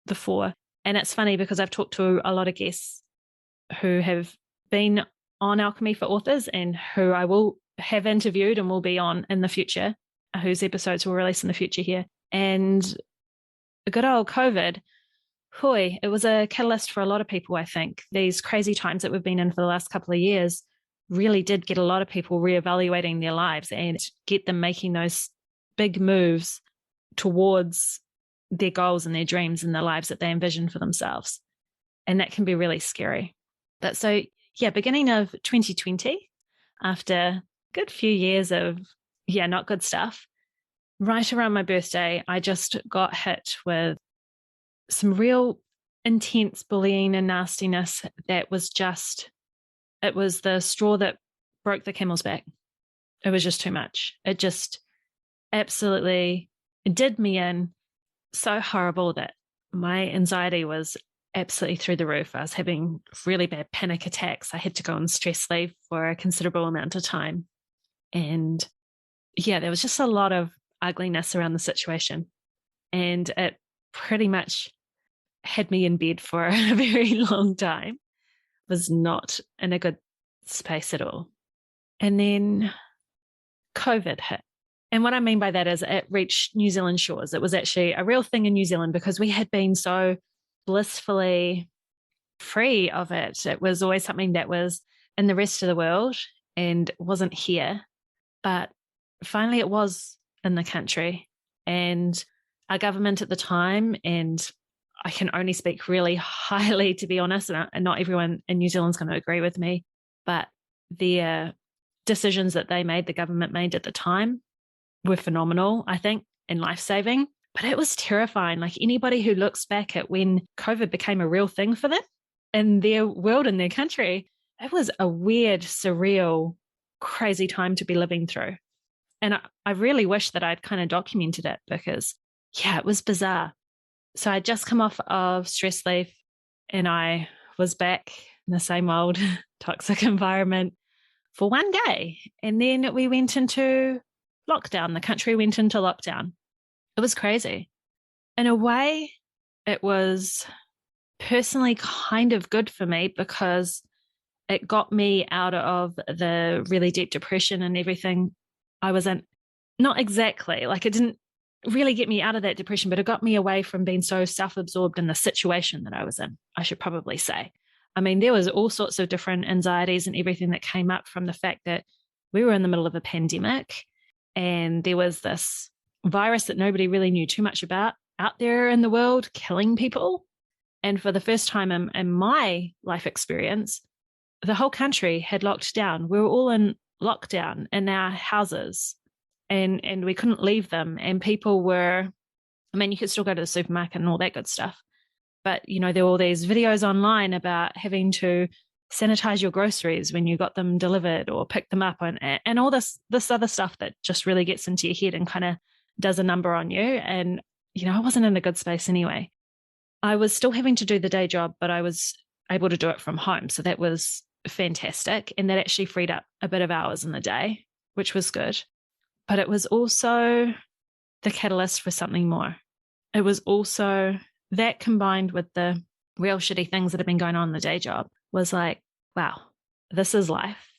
Speaker 1: the fore. And it's funny because I've talked to a lot of guests who have been on Alchemy for Authors and who I will have interviewed and will be on in the future, whose episodes will release in the future here. And good old COVID, it was a catalyst for a lot of people, I think. These crazy times that we've been in for the last couple of years really did get a lot of people reevaluating their lives and get them making those big moves towards their goals and their dreams and the lives that they envision for themselves. And that can be really scary. But so, beginning of 2020, after a good few years of, not good stuff, right around my birthday, I just got hit with some real intense bullying and nastiness that was it was the straw that broke the camel's back. It was just too much. It just absolutely did me in so horrible that my anxiety was absolutely through the roof. I was having really bad panic attacks. I had to go on stress leave for a considerable amount of time. And there was just a lot of ugliness around the situation. And it pretty much had me in bed for a very long time. Was not in a good space at all. And then COVID hit. And what I mean by that is it reached New Zealand shores. It was actually a real thing in New Zealand because we had been so blissfully free of it. It was always something that was in the rest of the world and wasn't here. But finally it was in the country. And our government at the time, and I can only speak really highly, to be honest, and not everyone in New Zealand's going to agree with me, but the decisions that the government made at the time were phenomenal, I think, and life-saving. But it was terrifying. Like anybody who looks back at when COVID became a real thing for them in their world, in their country, it was a weird, surreal, crazy time to be living through. And I really wish that I'd kind of documented it because, it was bizarre. So I'd just come off of stress leave and I was back in the same old toxic environment for one day. And then we went into lockdown. The country went into lockdown. It was crazy. In a way, it was personally kind of good for me because it got me out of the really deep depression and everything I was in. Not exactly, like it didn't really get me out of that depression, but it got me away from being so self-absorbed in the situation that I was in, I should probably say. I mean, there was all sorts of different anxieties and everything that came up from the fact that we were in the middle of a pandemic and there was this virus that nobody really knew too much about out there in the world, killing people. And for the first time in my life experience, the whole country had locked down. We were all in lockdown in our houses. And we couldn't leave them. And people were, I mean, you could still go to the supermarket and all that good stuff. But, there were all these videos online about having to sanitize your groceries when you got them delivered or pick them up and all this other stuff that just really gets into your head and kind of does a number on you. And, I wasn't in a good space anyway. I was still having to do the day job, but I was able to do it from home. So that was fantastic. And that actually freed up a bit of hours in the day, which was good. But it was also the catalyst for something more. It was also that combined with the real shitty things that have been going on in the day job was like, wow, this is life.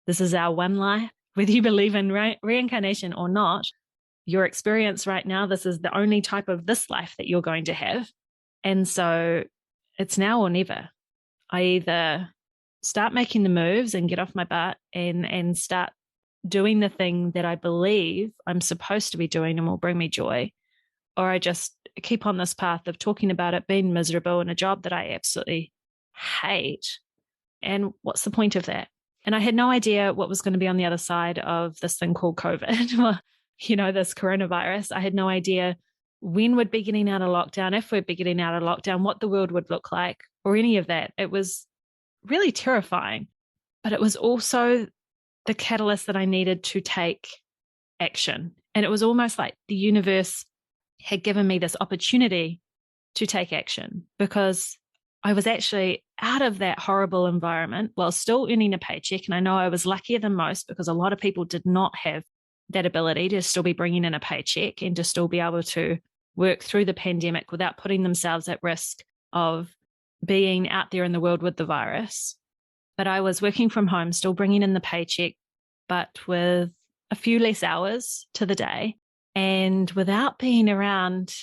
Speaker 1: This is our one life. Whether you believe in reincarnation or not, your experience right now, this is the only type of this life that you're going to have. And so it's now or never. I either start making the moves and get off my butt and start doing the thing that I believe I'm supposed to be doing and will bring me joy, or I just keep on this path of talking about it, being miserable in a job that I absolutely hate. And what's the point of that? And I had no idea what was going to be on the other side of this thing called COVID, or, this coronavirus. I had no idea when we'd be getting out of lockdown, if we'd be getting out of lockdown, what the world would look like, or any of that. It was really terrifying, but it was also the catalyst that I needed to take action. And it was almost like the universe had given me this opportunity to take action, because I was actually out of that horrible environment while still earning a paycheck. And I know I was luckier than most, because a lot of people did not have that ability to still be bringing in a paycheck and to still be able to work through the pandemic without putting themselves at risk of being out there in the world with the virus. But I was working from home, still bringing in the paycheck, but with a few less hours to the day, and without being around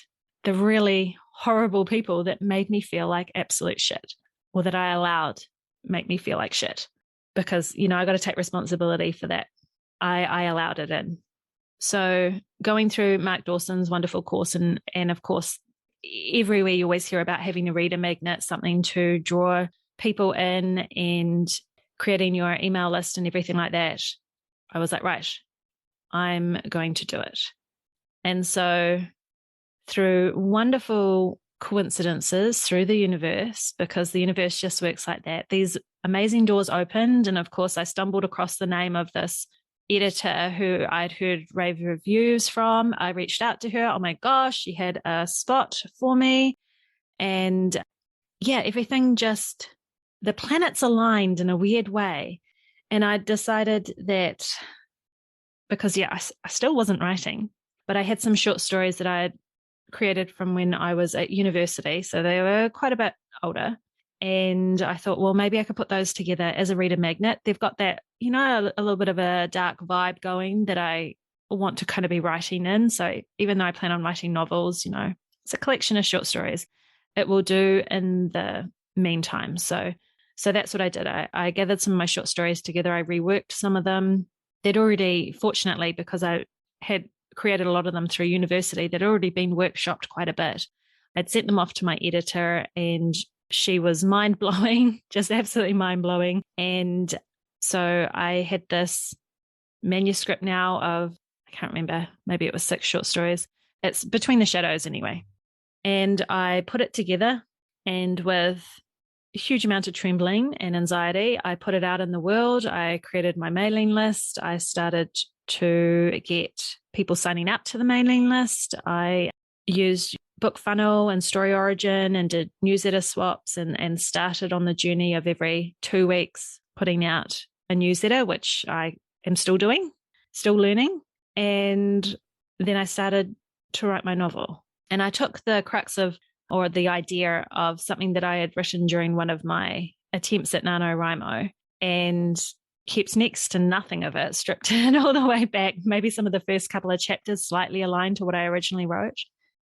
Speaker 1: the really horrible people that made me feel like absolute shit, or that I allowed make me feel like shit, because, I got to take responsibility for that. I allowed it in. So going through Mark Dawson's wonderful course, and of course, everywhere you always hear about having a reader magnet, something to draw people in, and creating your email list and everything like that, I was like, right, I'm going to do it. And so through wonderful coincidences through the universe, because the universe just works like that, these amazing doors opened. And of course, I stumbled across the name of this editor who I'd heard rave reviews from. I reached out to her. Oh my gosh, she had a spot for me. And yeah, everything just, the planets aligned in a weird way. And I decided that, because I still wasn't writing, but I had some short stories that I had created from when I was at university. So they were quite a bit older. And I thought, well, maybe I could put those together as a reader magnet. They've got that, a little bit of a dark vibe going that I want to kind of be writing in. So even though I plan on writing novels, it's a collection of short stories. It will do in the meantime. So that's what I did. I gathered some of my short stories together. I reworked some of them. They'd already, fortunately, because I had created a lot of them through university, they'd already been workshopped quite a bit. I'd sent them off to my editor, and she was mind-blowing, just absolutely mind-blowing. And so I had this manuscript now of, I can't remember, maybe it was 6 short stories. It's Between the Shadows anyway. And I put it together, and with a huge amount of trembling and anxiety, I put it out in the world. I created my mailing list. I started to get people signing up to the mailing list. I used Book Funnel and Story Origin and did newsletter swaps, and started on the journey of every 2 weeks putting out a newsletter, which I am still doing, still learning. And then I started to write my novel. And I took the crux of, or the idea of, something that I had written during one of my attempts at NaNoWriMo, and kept next to nothing of it, stripped it all the way back. Maybe some of the first couple of chapters slightly aligned to what I originally wrote.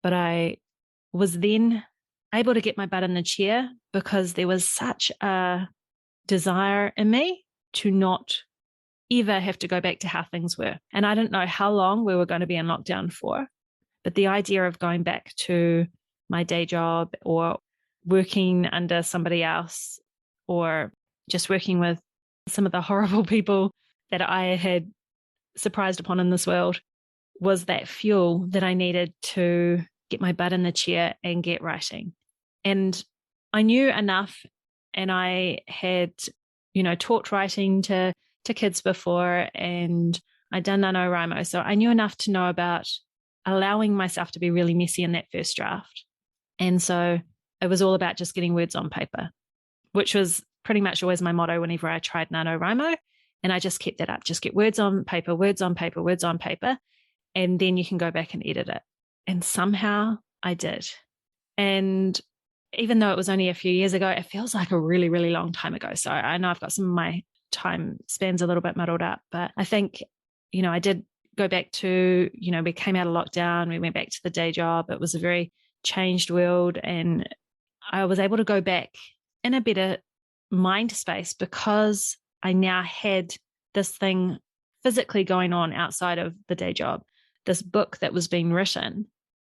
Speaker 1: But I was then able to get my butt in the chair, because there was such a desire in me to not ever have to go back to how things were. And I didn't know how long we were going to be in lockdown for, but the idea of going back to my day job, or working under somebody else, or just working with some of the horrible people that I had surprised upon in this world, was that fuel that I needed to get my butt in the chair and get writing. And I knew enough, and I had, taught writing to kids before, and I'd done NaNoWriMo. So I knew enough to know about allowing myself to be really messy in that first draft. And so it was all about just getting words on paper, which was pretty much always my motto whenever I tried NaNoWriMo. And I just kept that up, just get words on paper, words on paper, words on paper. And then you can go back and edit it. And somehow I did. And even though it was only a few years ago, it feels like a really, really long time ago. So I know I've got some of my time spans a little bit muddled up, but I think, I did go back to, we came out of lockdown, we went back to the day job. It was a very changed world. And I was able to go back in a better mind space, because I now had this thing physically going on outside of the day job, this book that was being written,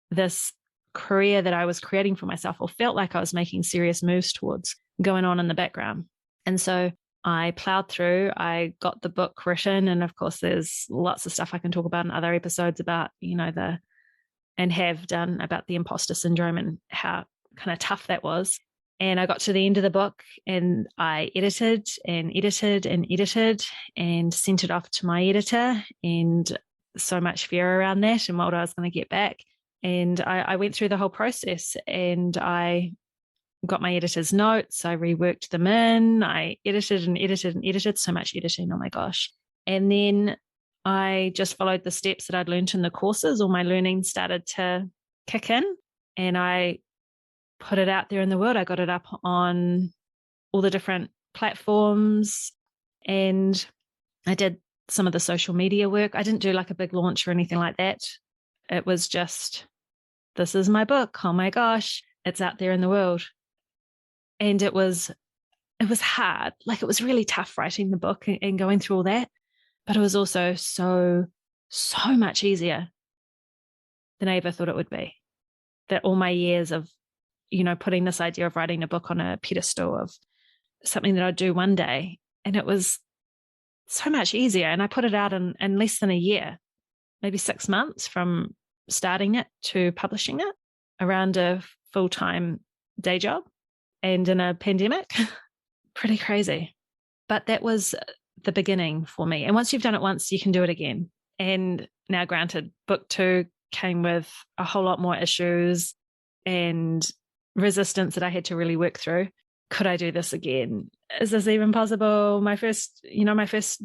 Speaker 1: this career that I was creating for myself, or felt like I was making serious moves towards, going on in the background. And so I plowed through, I got the book written. And of course, there's lots of stuff I can talk about in other episodes about, and have done about the imposter syndrome and how kind of tough that was. And I got to the end of the book and I edited and edited and edited and sent it off to my editor, and so much fear around that and what I was going to get back. And I went through the whole process and I got my editor's notes. I reworked them in. I edited and edited and edited, so much editing. Oh my gosh. And then I just followed the steps that I'd learned in the courses. All my learning started to kick in and I put it out there in the world. I got it up on all the different platforms and I did some of the social media work. I didn't do like a big launch or anything like that. It was just, this is my book. Oh my gosh, it's out there in the world. And it was hard. Like, it was really tough writing the book and going through all that. But it was also so much easier than I ever thought it would be. That all my years of, putting this idea of writing a book on a pedestal of something that I'd do one day. And it was so much easier. And I put it out in less than a year, maybe 6 months from starting it to publishing it, around a full-time day job and in a pandemic. Pretty crazy. But that was the beginning for me. And once you've done it once, you can do it again. And now, granted, book 2 came with a whole lot more issues and resistance that I had to really work through. Could I do this again? Is this even possible? My first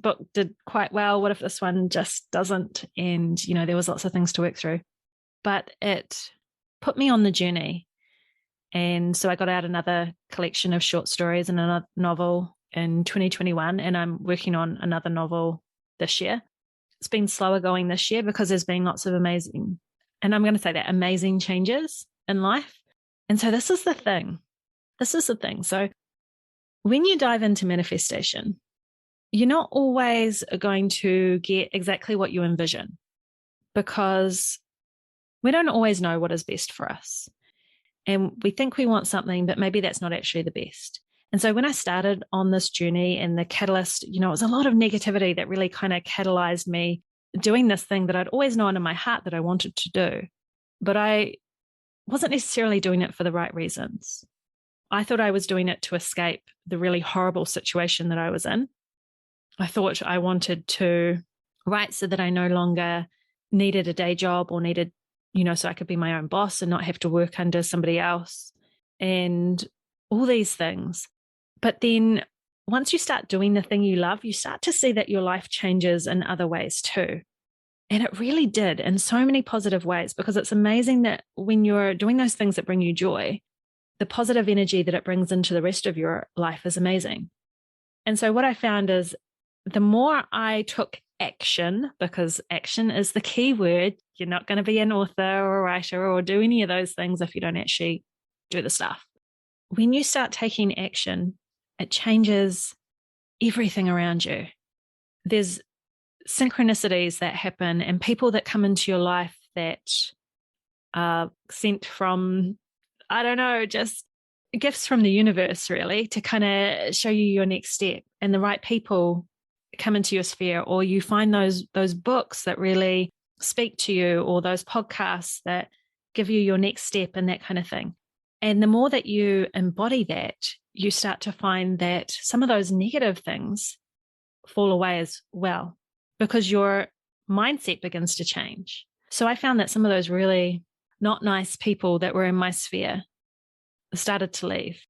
Speaker 1: book did quite well. What if this one just doesn't? And, there was lots of things to work through. But it put me on the journey. And so I got out another collection of short stories and another novel in 2021. And I'm working on another novel this year. It's been slower going this year because there's been lots of amazing, and I'm going to say that, amazing changes in life. And so this is the thing. So when you dive into manifestation, you're not always going to get exactly what you envision, because we don't always know what is best for us. And we think we want something, but maybe that's not actually the best. And so when I started on this journey, and the catalyst, it was a lot of negativity that really kind of catalyzed me doing this thing that I'd always known in my heart that I wanted to do. But I wasn't necessarily doing it for the right reasons. I thought I was doing it to escape the really horrible situation that I was in. I thought I wanted to write so that I no longer needed a day job or needed, so I could be my own boss and not have to work under somebody else and all these things. But then once you start doing the thing you love, you start to see that your life changes in other ways too. And it really did, in so many positive ways, because it's amazing that when you're doing those things that bring you joy, the positive energy that it brings into the rest of your life is amazing. And so what I found is the more I took action, because action is the key word, you're not going to be an author or a writer or do any of those things if you don't actually do the stuff. When you start taking action, it changes everything around you. There's synchronicities that happen and people that come into your life that are sent from, I don't know, just gifts from the universe, really, to kind of show you your next step. And the right people come into your sphere, or you find those books that really speak to you, or those podcasts that give you your next step and that kind of thing. And the more that you embody that, you start to find that some of those negative things fall away as well, because your mindset begins to change. So I found that some of those really not nice people that were in my sphere started to leave,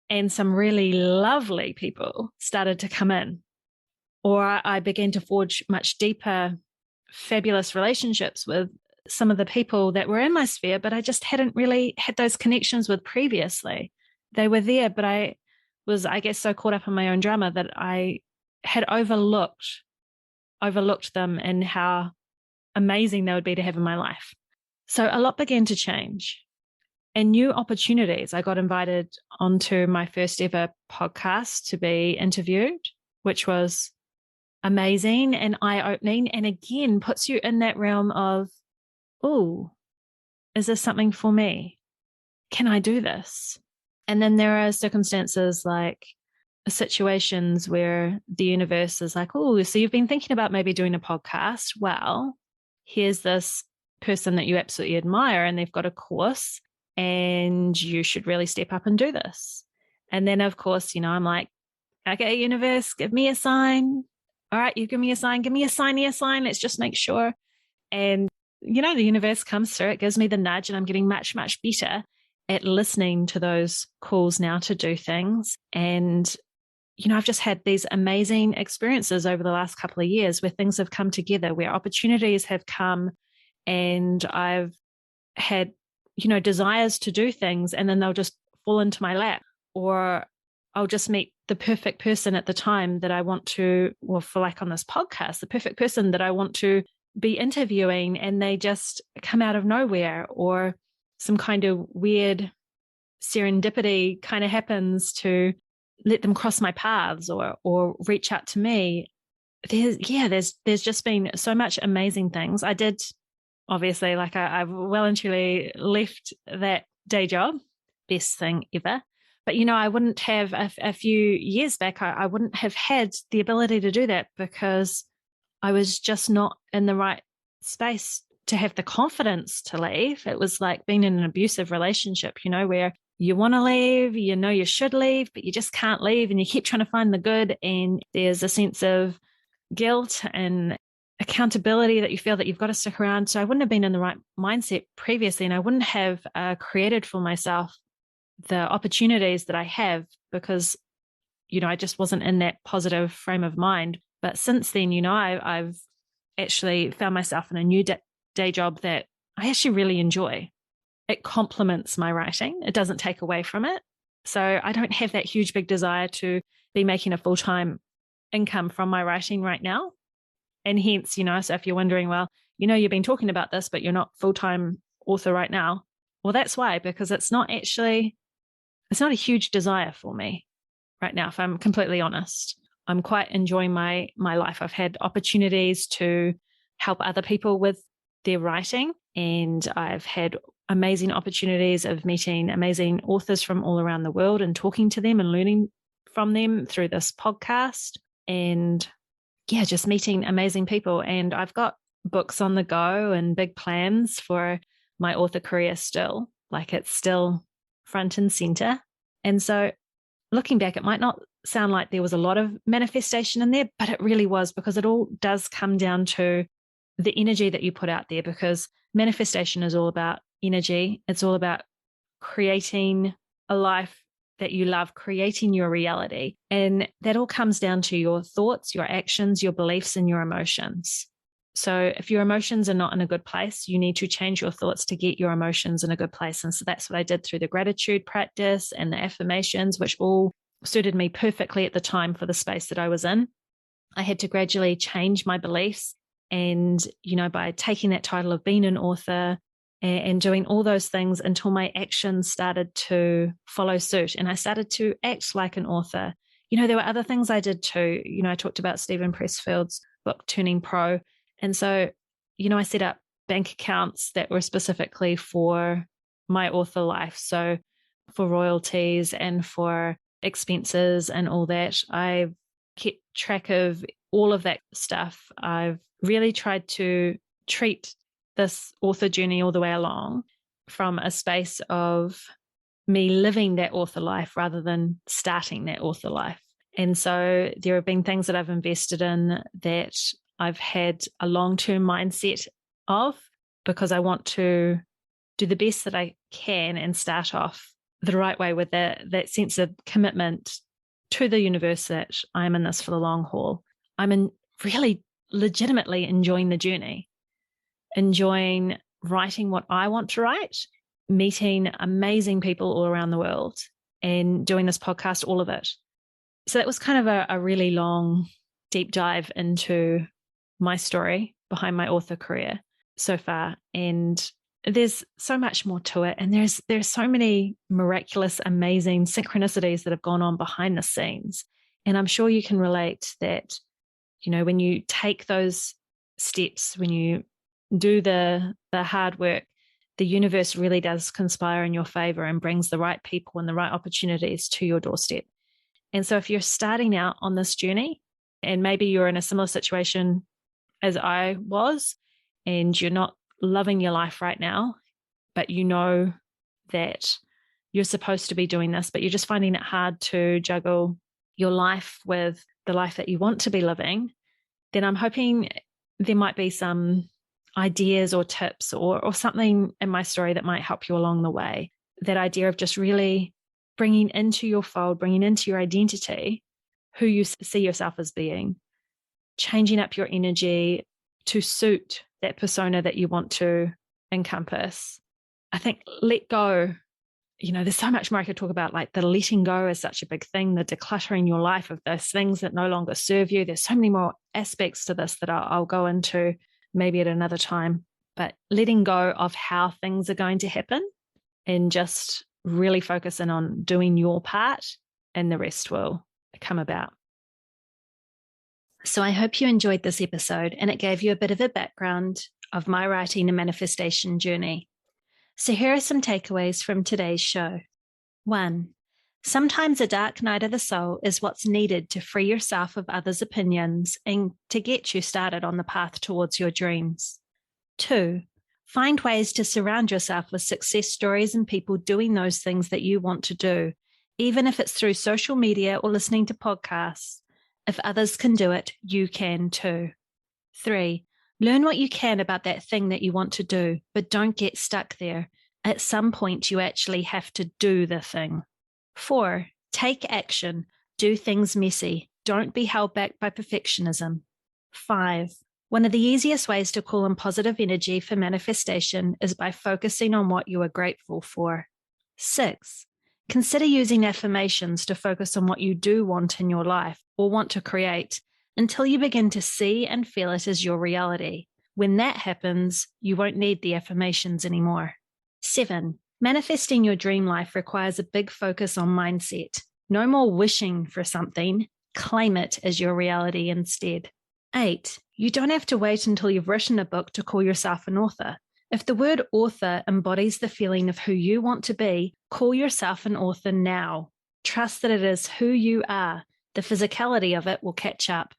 Speaker 1: and some really lovely people started to come in. Or I began to forge much deeper, fabulous relationships with some of the people that were in my sphere, but I just hadn't really had those connections with previously. They were there, but I was, I guess, so caught up in my own drama that I had overlooked them and how amazing they would be to have in my life. So a lot began to change. And new opportunities. I got invited onto my first ever podcast to be interviewed, which was amazing and eye-opening, and again puts you in that realm of, oh, is this something for me? Can I do this? And then there are circumstances like situations where the universe is like, oh, so you've been thinking about maybe doing a podcast. Well, here's this person that you absolutely admire, and they've got a course, and you should really step up and do this. And then, of course, I'm like, okay, universe, give me a sign. All right, you give me a sign, give me a sign. Let's just make sure. And, the universe comes through, it gives me the nudge, and I'm getting much, much better at listening to those calls now to do things. And, I've just had these amazing experiences over the last couple of years where things have come together, where opportunities have come, and I've had, desires to do things, and then they'll just fall into my lap, or I'll just meet the perfect person at the time that I want to, well, for like on this podcast, the perfect person that I want to be interviewing, and they just come out of nowhere, or some kind of weird serendipity kind of happens to let them cross my paths or reach out to me. There's just been so much amazing things. I did, obviously, like I've well and truly left that day job, best thing ever. But, I wouldn't have a few years back, I wouldn't have had the ability to do that because I was just not in the right space to have the confidence to leave. It was like being in an abusive relationship, where you want to leave, you should leave, but you just can't leave, and you keep trying to find the good. And there's a sense of guilt and accountability that you feel that you've got to stick around. So I wouldn't have been in the right mindset previously, and I wouldn't have created for myself the opportunities that I have because, I just wasn't in that positive frame of mind. But since then, I've actually found myself in a new day job that I actually really enjoy. It complements my writing. It doesn't take away from it. So I don't have that huge, big desire to be making a full-time income from my writing right now. And hence, so if you're wondering, well, you've been talking about this, but you're not full-time author right now. Well, that's why, because it's not a huge desire for me right now, if I'm completely honest. I'm quite enjoying my life. I've had opportunities to help other people with their writing, and I've had amazing opportunities of meeting amazing authors from all around the world and talking to them and learning from them through this podcast. And just meeting amazing people. And I've got books on the go and big plans for my author career still. Like, it's still front and center. And so looking back, it might not sound like there was a lot of manifestation in there, but it really was, because it all does come down to the energy that you put out there, because manifestation is all about energy. It's all about creating a life that you love, creating your reality. And that all comes down to your thoughts, your actions, your beliefs, and your emotions. So if your emotions are not in a good place, you need to change your thoughts to get your emotions in a good place. And so that's what I did through the gratitude practice and the affirmations, which all suited me perfectly at the time for the space that I was in. I had to gradually change my beliefs. And, by taking that title of being an author and doing all those things until my actions started to follow suit, and I started to act like an author. There were other things I did too. I talked about Stephen Pressfield's book, Turning Pro. And so, I set up bank accounts that were specifically for my author life. So for royalties and for expenses and all that, I've kept track of all of that stuff. I've really tried to treat this author journey all the way along from a space of me living that author life rather than starting that author life. And so there have been things that I've invested in that I've had a long-term mindset of, because I want to do the best that I can and start off the right way with that sense of commitment to the universe that I'm in this for the long haul. I'm really legitimately enjoying the journey, enjoying writing what I want to write, meeting amazing people all around the world, and doing this podcast, all of it. So that was kind of a really long, deep dive into my story behind my author career so far. And there's so much more to it. And there's so many miraculous, amazing synchronicities that have gone on behind the scenes. And I'm sure you can relate that when you take those steps, when you do the hard work, the universe really does conspire in your favor and brings the right people and the right opportunities to your doorstep. And so if you're starting out on this journey, and maybe you're in a similar situation as I was, and you're not loving your life right now, but you know that you're supposed to be doing this, but you're just finding it hard to juggle your life with the life that you want to be living, then I'm hoping there might be some ideas or tips or something in my story that might help you along the way. That idea of just really bringing into your fold, bringing into your identity who you see yourself as being, changing up your energy to suit that persona that you want to encompass. I think let go. There's so much more I could talk about, like the letting go is such a big thing, the decluttering your life of those things that no longer serve you. There's so many more aspects to this that I'll go into maybe at another time, but letting go of how things are going to happen and just really focusing on doing your part, and the rest will come about. So I hope you enjoyed this episode and it gave you a bit of a background of my writing and manifestation journey. So here are some takeaways from today's show. 1. Sometimes a dark night of the soul is what's needed to free yourself of others' opinions and to get you started on the path towards your dreams. 2. Find ways to surround yourself with success stories and people doing those things that you want to do, even if it's through social media or listening to podcasts. If others can do it, you can too. 3. Learn what you can about that thing that you want to do, but don't get stuck there. At some point, you actually have to do the thing. 4. Take action. Do things messy. Don't be held back by perfectionism. 5. One of the easiest ways to call in positive energy for manifestation is by focusing on what you are grateful for. 6. Consider using affirmations to focus on what you do want in your life or want to create, until you begin to see and feel it as your reality. When that happens, you won't need the affirmations anymore. 7. Manifesting your dream life requires a big focus on mindset. No more wishing for something. Claim it as your reality instead. 8. You don't have to wait until you've written a book to call yourself an author. If the word author embodies the feeling of who you want to be, call yourself an author now. Trust that it is who you are. The physicality of it will catch up.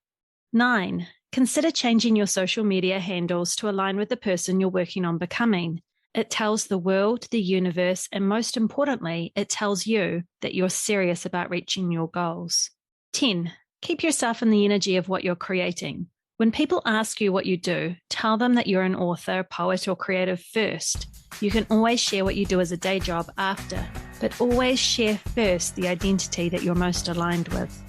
Speaker 1: 9. Consider changing your social media handles to align with the person you're working on becoming. It tells the world, the universe, and most importantly, it tells you that you're serious about reaching your goals. 10. Keep yourself in the energy of what you're creating. When people ask you what you do, tell them that you're an author, poet, or creative first. You can always share what you do as a day job after, but always share first the identity that you're most aligned with.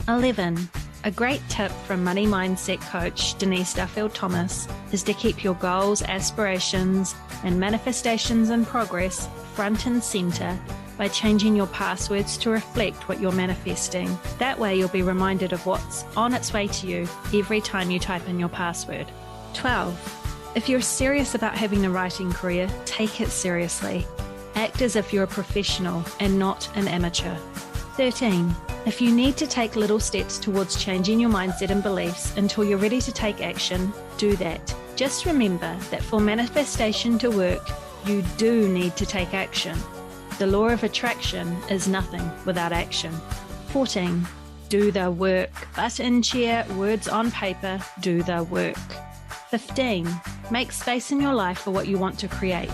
Speaker 1: 11. A great tip from money mindset coach Denise Duffield-Thomas is to keep your goals, aspirations, and manifestations in progress front and center by changing your passwords to reflect what you're manifesting. That way you'll be reminded of what's on its way to you every time you type in your password. 12. If you're serious about having a writing career, take it seriously. Act as if you're a professional and not an amateur. 13. If you need to take little steps towards changing your mindset and beliefs until you're ready to take action, do that. Just remember that for manifestation to work, you do need to take action. The law of attraction is nothing without action. 14. Do the work. Butt in chair, words on paper, do the work. 15. Make space in your life for what you want to create.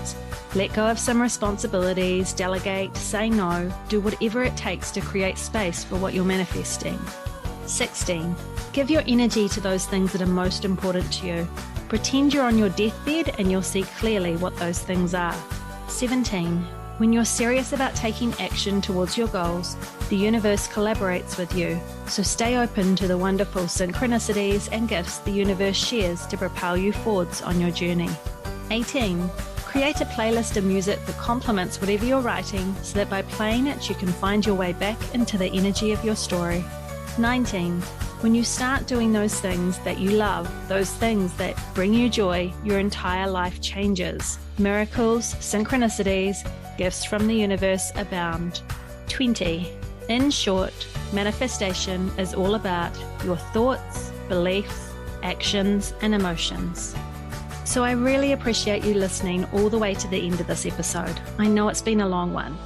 Speaker 1: Let go of some responsibilities, delegate, say no, do whatever it takes to create space for what you're manifesting. 16. Give your energy to those things that are most important to you. Pretend you're on your deathbed and you'll see clearly what those things are. 17. When you're serious about taking action towards your goals, the universe collaborates with you, so stay open to the wonderful synchronicities and gifts the universe shares to propel you forwards on your journey. 18. Create a playlist of music that complements whatever you're writing so that by playing it you can find your way back into the energy of your story. 19. When you start doing those things that you love, those things that bring you joy, your entire life changes. Miracles, synchronicities, gifts from the universe abound. 20. In short, manifestation is all about your thoughts, beliefs, actions, and emotions. So I really appreciate you listening all the way to the end of this episode. I know it's been a long one,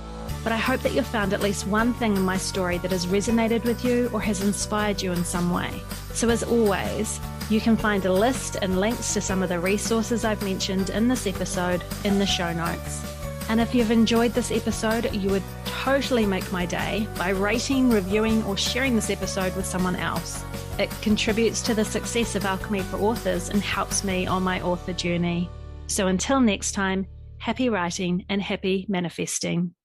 Speaker 1: but I hope that you've found at least one thing in my story that has resonated with you or has inspired you in some way. So as always, you can find a list and links to some of the resources I've mentioned in this episode in the show notes. And if you've enjoyed this episode, you would totally make my day by rating, reviewing, or sharing this episode with someone else. It contributes to the success of Alchemy for Authors and helps me on my author journey. So until next time, happy writing and happy manifesting.